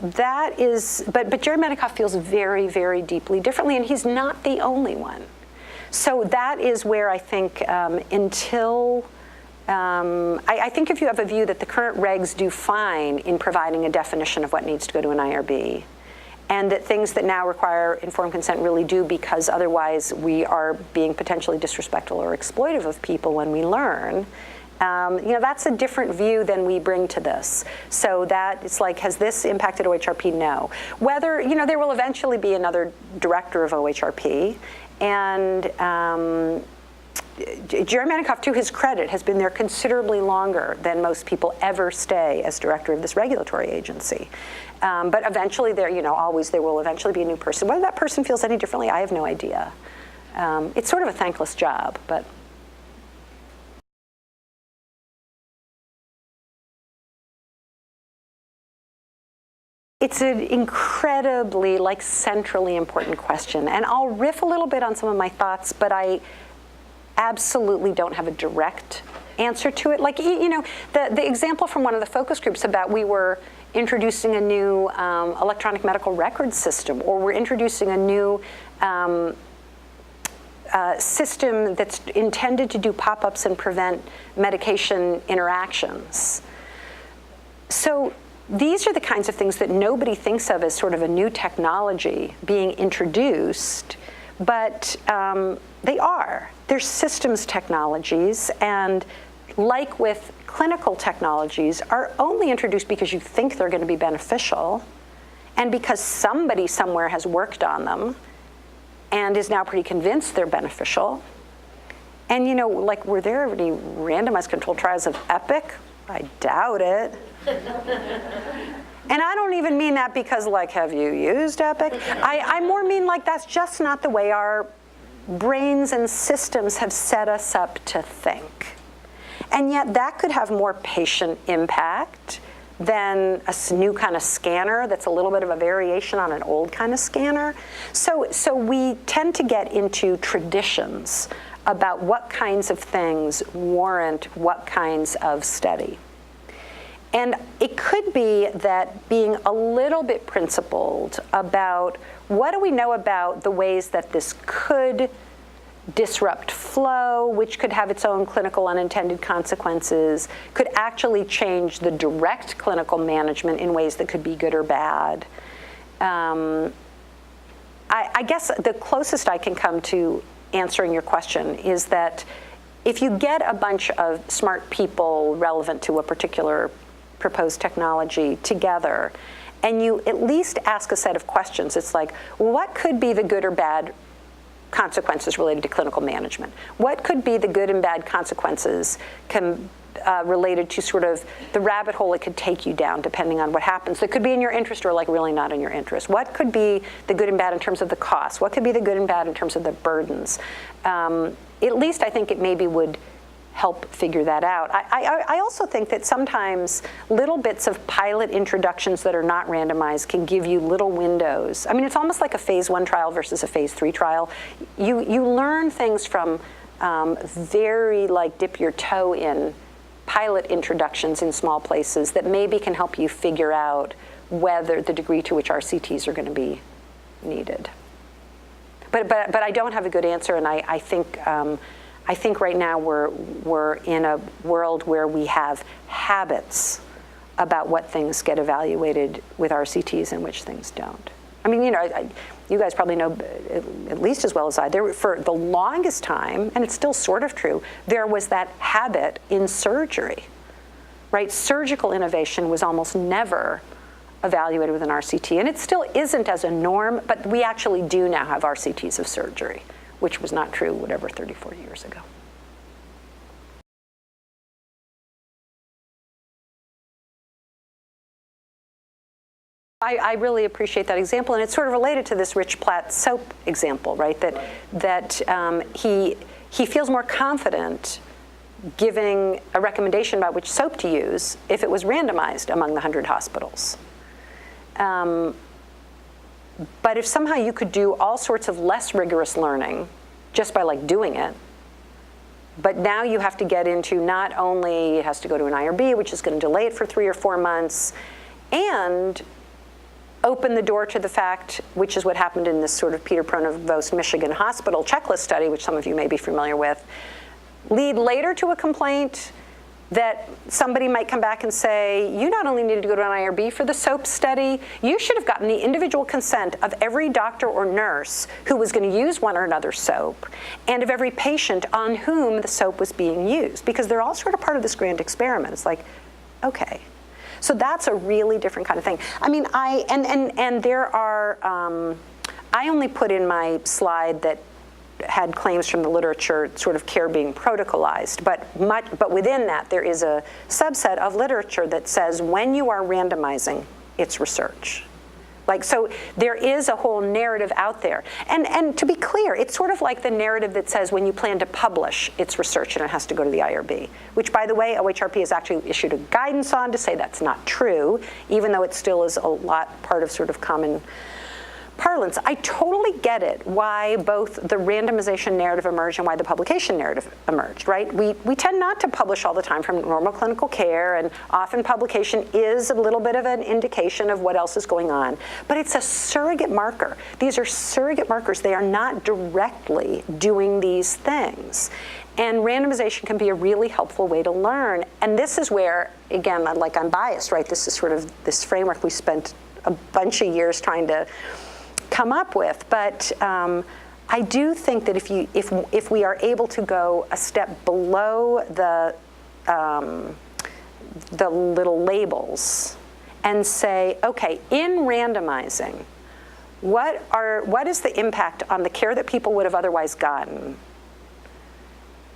that is, but Jerry Medikoff feels very, very deeply differently, and he's not the only one. So that is where I think I think if you have a view that the current regs do fine in providing a definition of what needs to go to an IRB, and that things that now require informed consent really do, because otherwise we are being potentially disrespectful or exploitive of people when we learn, that's a different view than we bring to this. So that it's like, has this impacted OHRP? No. Whether, there will eventually be another director of OHRP, and Jerry Medikoff, to his credit, has been there considerably longer than most people ever stay as director of this regulatory agency. But eventually there will eventually be a new person. Whether that person feels any differently, I have no idea. It's sort of a thankless job, but. It's an incredibly, centrally important question. And I'll riff a little bit on some of my thoughts, but I absolutely don't have a direct answer to it. The example from one of the focus groups about we were introducing a new electronic medical record system, or we're introducing a new system that's intended to do pop-ups and prevent medication interactions. So these are the kinds of things that nobody thinks of as sort of a new technology being introduced, but they are. They're systems technologies, and like with clinical technologies, are only introduced because you think they're going to be beneficial, and because somebody somewhere has worked on them and is now pretty convinced they're beneficial. And were there any randomized controlled trials of Epic? I doubt it. And I don't even mean that because, have you used Epic? I more mean that's just not the way our brains and systems have set us up to think. And yet that could have more patient impact than a new kind of scanner that's a little bit of a variation on an old kind of scanner. So we tend to get into traditions about what kinds of things warrant what kinds of study. And it could be that being a little bit principled about what do we know about the ways that this could disrupt flow, which could have its own clinical unintended consequences, could actually change the direct clinical management in ways that could be good or bad. I guess the closest I can come to answering your question is that if you get a bunch of smart people relevant to a particular proposed technology together, and you at least ask a set of questions, it's like, what could be the good or bad consequences related to clinical management? What could be the good and bad consequences related to sort of the rabbit hole it could take you down depending on what happens that could be in your interest or really not in your interest? What could be the good and bad in terms of the costs? What could be the good and bad in terms of the burdens? At least I think it maybe would help figure that out. I also think that sometimes little bits of pilot introductions that are not randomized can give you little windows. I mean, it's almost like a phase 1 trial versus a phase 3 trial. You learn things from very dip your toe in pilot introductions in small places that maybe can help you figure out whether the degree to which RCTs are going to be needed. But I don't have a good answer, and I think right now we're in a world where we have habits about what things get evaluated with RCTs and which things don't. I mean, you guys probably know at least as well as I, for the longest time, and it's still sort of true, there was that habit in surgery, right? Surgical innovation was almost never evaluated with an RCT, and it still isn't as a norm, but we actually do now have RCTs of surgery, which was not true, 34 years ago. I really appreciate that example, and it's sort of related to this Rich Platt soap example, right? That he feels more confident giving a recommendation about which soap to use if it was randomized among the 100 hospitals. But if somehow you could do all sorts of less rigorous learning just by doing it, but now you have to get into not only it has to go to an IRB, which is going to delay it for 3 or 4 months, and open the door to the fact, which is what happened in this sort of Peter Pronovost Michigan hospital checklist study, which some of you may be familiar with, lead later to a complaint that somebody might come back and say, you not only needed to go to an IRB for the soap study, you should have gotten the individual consent of every doctor or nurse who was going to use one or another soap, and of every patient on whom the soap was being used, because they're all sort of part of this grand experiment. It's like, okay. So that's a really different kind of thing. I mean, and there are, I only put in my slide that had claims from the literature, sort of care being protocolized, but within that there is a subset of literature that says when you are randomizing, it's research. Like, so there is a whole narrative out there. And to be clear, it's sort of like the narrative that says when you plan to publish, it's research and it has to go to the IRB, which, by the way, OHRP has actually issued a guidance on to say that's not true, even though it still is a lot part of sort of common parlance. I totally get it why both the randomization narrative emerged and why the publication narrative emerged, right? We tend not to publish all the time from normal clinical care, and often publication is a little bit of an indication of what else is going on. But it's a surrogate marker. These are surrogate markers. They are not directly doing these things. And randomization can be a really helpful way to learn. And this is where, again, like I'm biased, right? This is sort of this framework we spent a bunch of years trying to come up with, but I do think that if we are able to go a step below the little labels and say, okay, in randomizing, what is the impact on the care that people would have otherwise gotten?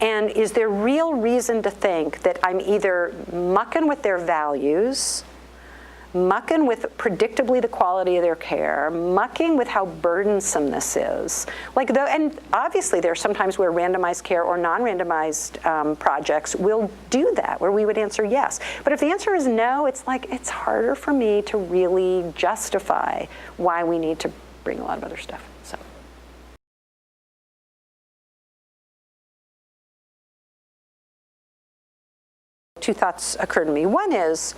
And is there real reason to think that I'm either mucking with their values, mucking with predictably the quality of their care, mucking with how burdensome this is. And obviously there are sometimes where randomized care or non-randomized projects will do that, where we would answer yes. But if the answer is no, it's like, it's harder for me to really justify why we need to bring a lot of other stuff. So. Two thoughts occur to me. One is,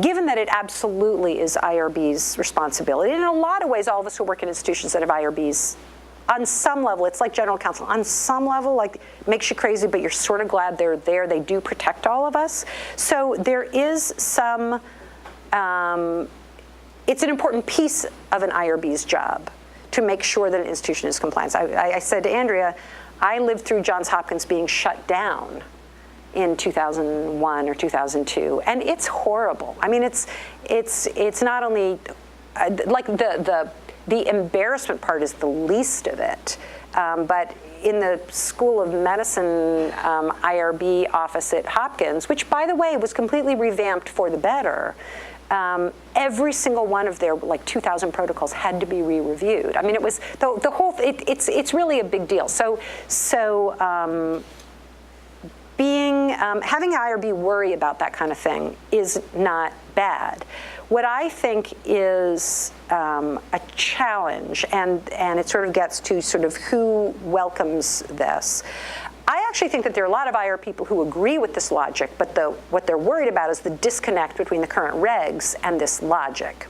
given that it absolutely is IRB's responsibility, and in a lot of ways, all of us who work in institutions that have IRBs, on some level, it's like general counsel, on some level, like, makes you crazy, but you're sort of glad they're there. They do protect all of us. So there is some, it's an important piece of an IRB's job to make sure that an institution is compliant. I said to Andrea, I lived through Johns Hopkins being shut down in 2001 or 2002, and it's horrible. I mean, it's not only like the embarrassment part is the least of it, but in the School of Medicine IRB office at Hopkins, which by the way was completely revamped for the better, every single one of their like 2,000 protocols had to be re-reviewed. I mean, it was the whole. It's really a big deal. So having IRB worry about that kind of thing is not bad. What I think is a challenge, and it sort of gets to sort of who welcomes this. I actually think that there are a lot of IR people who agree with this logic, but what they're worried about is the disconnect between the current regs and this logic.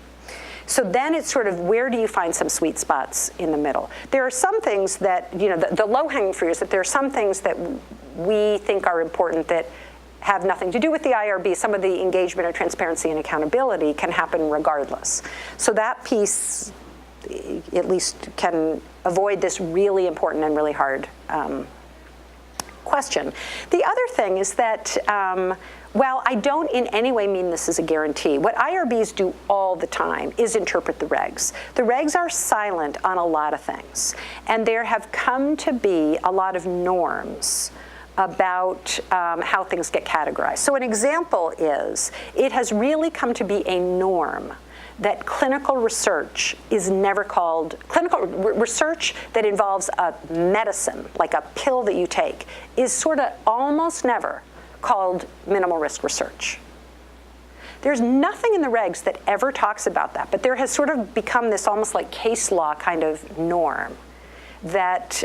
So then it's sort of, where do you find some sweet spots in the middle? There are some things that, you know, the low-hanging fruit is that there are some things that we think are important that have nothing to do with the IRB. Some of the engagement or transparency and accountability can happen regardless. So that piece at least can avoid this really important and really hard question. The other thing is that, well, I don't in any way mean this is a guarantee. What IRBs do all the time is interpret the regs. The regs are silent on a lot of things, and there have come to be a lot of norms about how things get categorized. So an example is, it has really come to be a norm that clinical research is never called, clinical research that involves a medicine, like a pill that you take, is sort of almost never called minimal risk research. There's nothing in the regs that ever talks about that, but there has sort of become this almost like case law kind of norm that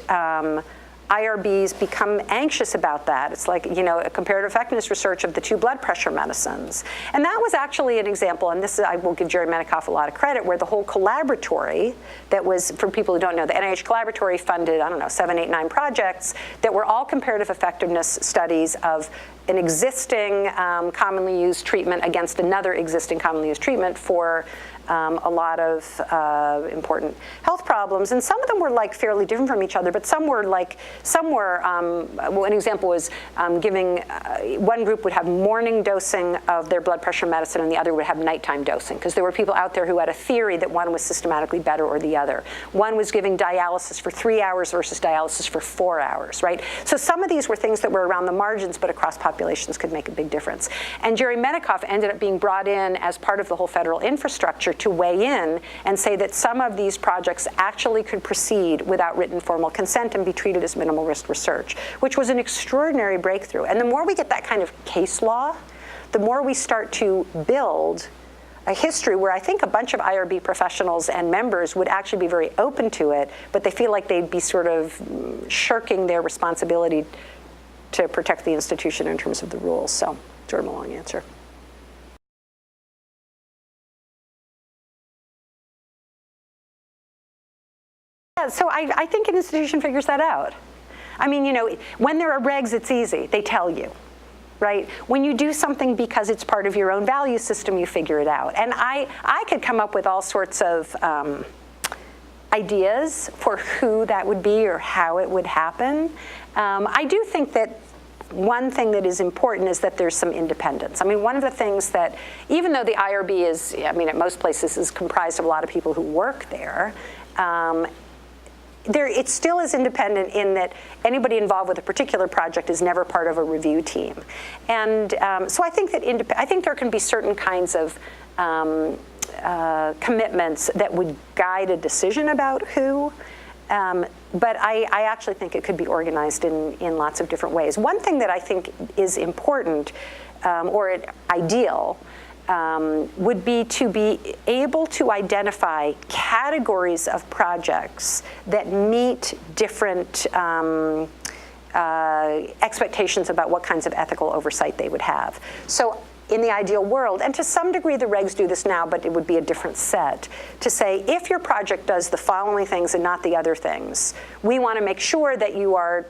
IRBs become anxious about that. It's like, a comparative effectiveness research of the 2 blood pressure medicines. And that was actually an example, and this is, I will give Jerry Menikoff a lot of credit, where the whole collaboratory that was, for people who don't know, the NIH collaboratory funded, 7, 8, 9 projects that were all comparative effectiveness studies of an existing commonly used treatment against another existing commonly used treatment for a lot of important health problems, and some of them were like fairly different from each other, but some were well, an example was giving, one group would have morning dosing of their blood pressure medicine and the other would have nighttime dosing, because there were people out there who had a theory that one was systematically better or the other. One was giving dialysis for 3 hours versus dialysis for 4 hours, right? So some of these were things that were around the margins, but across populations could make a big difference. And Jerry Menikoff ended up being brought in as part of the whole federal infrastructure to weigh in and say that some of these projects actually could proceed without written formal consent and be treated as minimal risk research, which was an extraordinary breakthrough. And the more we get that kind of case law, the more we start to build a history where I think a bunch of IRB professionals and members would actually be very open to it, but they feel like they'd be sort of shirking their responsibility to protect the institution in terms of the rules. So, sort of a long answer. So I think an institution figures that out. I mean, when there are regs, it's easy. They tell you, right? When you do something because it's part of your own value system, you figure it out. And I could come up with all sorts of ideas for who that would be or how it would happen. I do think that one thing that is important is that there's some independence. I mean, one of the things that, even though the IRB is, at most places is comprised of a lot of people who work there, it still is independent in that anybody involved with a particular project is never part of a review team. And so I think that I think there can be certain kinds of commitments that would guide a decision about who, but I actually think it could be organized in lots of different ways. One thing that I think is important, or ideal, would be to be able to identify categories of projects that meet different expectations about what kinds of ethical oversight they would have. So in the ideal world, and to some degree the regs do this now, but it would be a different set, to say if your project does the following things and not the other things, we want to make sure that you are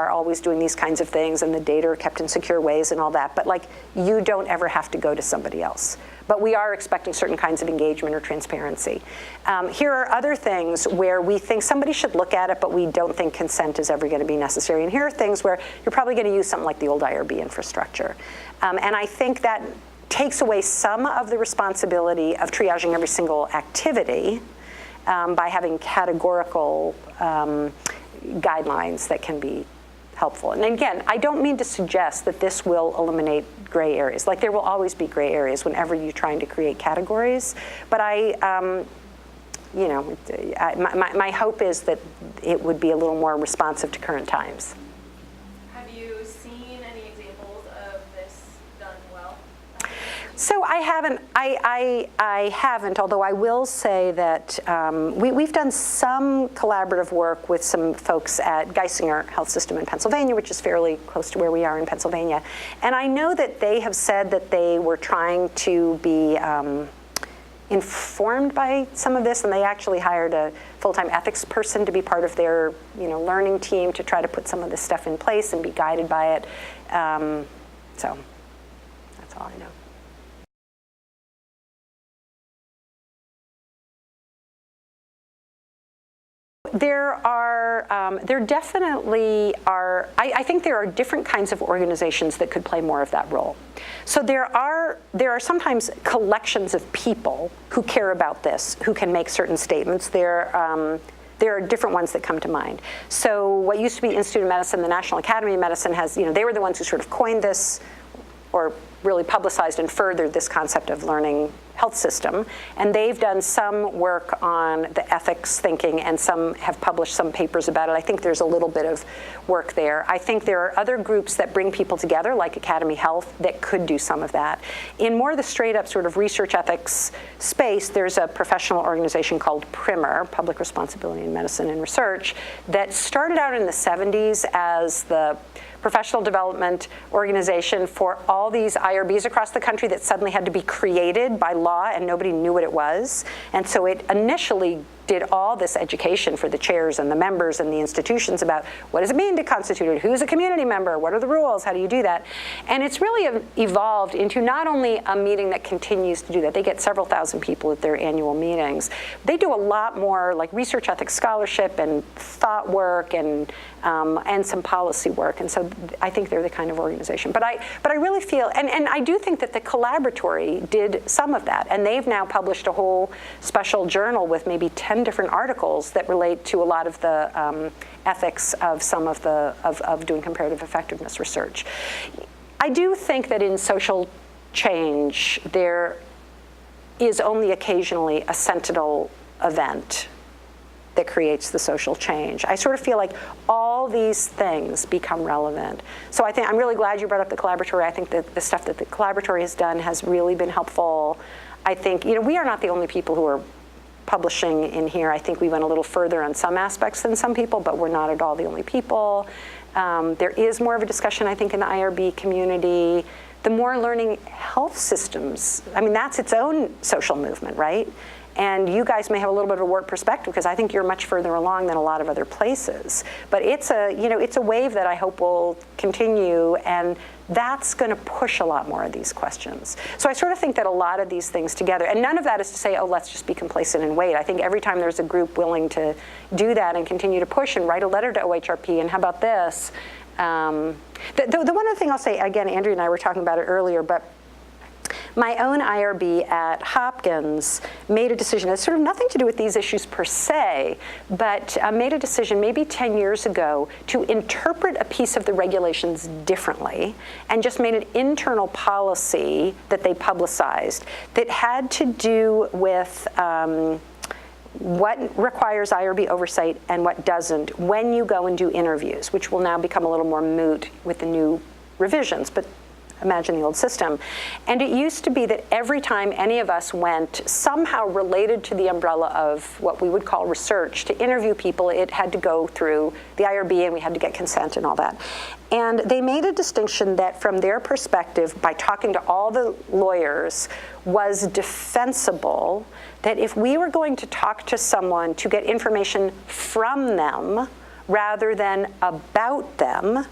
always doing these kinds of things and the data are kept in secure ways and all that, but you don't ever have to go to somebody else. But we are expecting certain kinds of engagement or transparency. Here are other things where we think somebody should look at it, but we don't think consent is ever going to be necessary. And here are things where you're probably going to use something like the old IRB infrastructure. And I think that takes away some of the responsibility of triaging every single activity by having categorical guidelines that can be helpful. And again, I don't mean to suggest that this will eliminate gray areas. There will always be gray areas whenever you're trying to create categories. But my hope is that it would be a little more responsive to current times. Have you seen any examples of this done well? So I haven't, although I will say that we've done some collaborative work with some folks at Geisinger Health System in Pennsylvania, which is fairly close to where we are in Pennsylvania. And I know that they have said that they were trying to be informed by some of this, and they actually hired a full-time ethics person to be part of their learning team to try to put some of this stuff in place and be guided by it. So that's all I know. There definitely are, I think there are different kinds of organizations that could play more of that role. So there are sometimes collections of people who care about this, who can make certain statements. There are different ones that come to mind. So what used to be Institute of Medicine, the National Academy of Medicine has, they were the ones who sort of coined this, or really publicized and furthered this concept of learning health system. And they've done some work on the ethics thinking, and some have published some papers about it. I think there's a little bit of work there. I think there are other groups that bring people together, like Academy Health, that could do some of that. In more of the straight up sort of research ethics space, there's a professional organization called PRIMER, Public Responsibility in Medicine and Research, that started out in the 70s as the professional development organization for all these IRBs across the country that suddenly had to be created by law and nobody knew what it was. And so it initially did all this education for the chairs and the members and the institutions about what does it mean to constitute it, who's a community member, what are the rules, how do you do that? And it's really evolved into not only a meeting that continues to do that, they get several thousand people at their annual meetings. They do a lot more like research ethics scholarship and thought work and some policy work. And so I think they're the kind of organization. But I really feel, and I do think that the Collaboratory did some of that. And they've now published a whole special journal with maybe 10 different articles that relate to a lot of the ethics of some of of doing comparative effectiveness research. I do think that in social change, there is only occasionally a sentinel event that creates the social change. I sort of feel like all these things become relevant. So I think I'm really glad you brought up the Collaboratory. I think that the stuff that the Collaboratory has done has really been helpful. I think, we are not the only people who are publishing in here. I think we went a little further on some aspects than some people, but we're not at all the only people. There is more of a discussion, I think, in the IRB community. The more learning health systems, that's its own social movement, right? And you guys may have a little bit of a warped perspective because I think you're much further along than a lot of other places. But it's a wave that I hope will continue, and that's going to push a lot more of these questions. So I sort of think that a lot of these things together, and none of that is to say, oh, let's just be complacent and wait. I think every time there's a group willing to do that and continue to push and write a letter to OHRP, and how about this? The one other thing I'll say, again, Andrea and I were talking about it earlier, but my own IRB at Hopkins made a decision, it's sort of nothing to do with these issues per se, but made a decision maybe 10 years ago to interpret a piece of the regulations differently, and just made an internal policy that they publicized that had to do with what requires IRB oversight and what doesn't when you go and do interviews, which will now become a little more moot with the new revisions, but imagine the old system. And it used to be that every time any of us went somehow related to the umbrella of what we would call research to interview people, it had to go through the IRB and we had to get consent and all that. And they made a distinction that from their perspective, by talking to all the lawyers, was defensible that if we were going to talk to someone to get information from them rather than about them,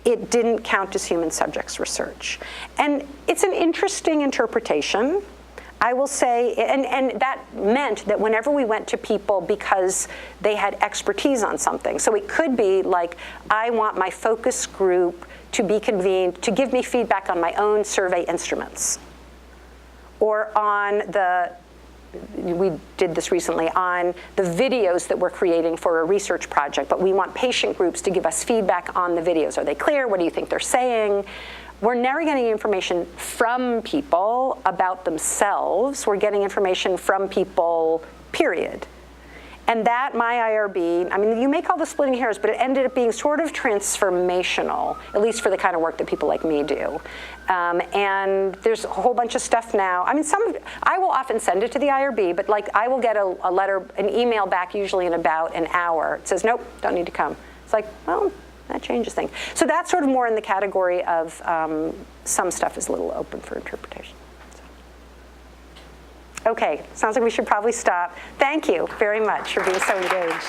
it didn't count as human subjects research. And it's an interesting interpretation, I will say, and that meant that whenever we went to people because they had expertise on something, so it could be like, I want my focus group to be convened to give me feedback on my own survey instruments, or on we did this recently, on the videos that we're creating for a research project, but we want patient groups to give us feedback on the videos. Are they clear? What do you think they're saying? We're never getting information from people about themselves. We're getting information from people, period. And that, my IRB, you make all the splitting hairs, but it ended up being sort of transformational, at least for the kind of work that people like me do. And there's a whole bunch of stuff now. I will often send it to the IRB, but I will get a letter, an email back usually in about an hour. It says, nope, don't need to come. It's like, well, that changes things. So that's sort of more in the category of some stuff is a little open for interpretation. Okay, sounds like we should probably stop. Thank you very much for being so engaged.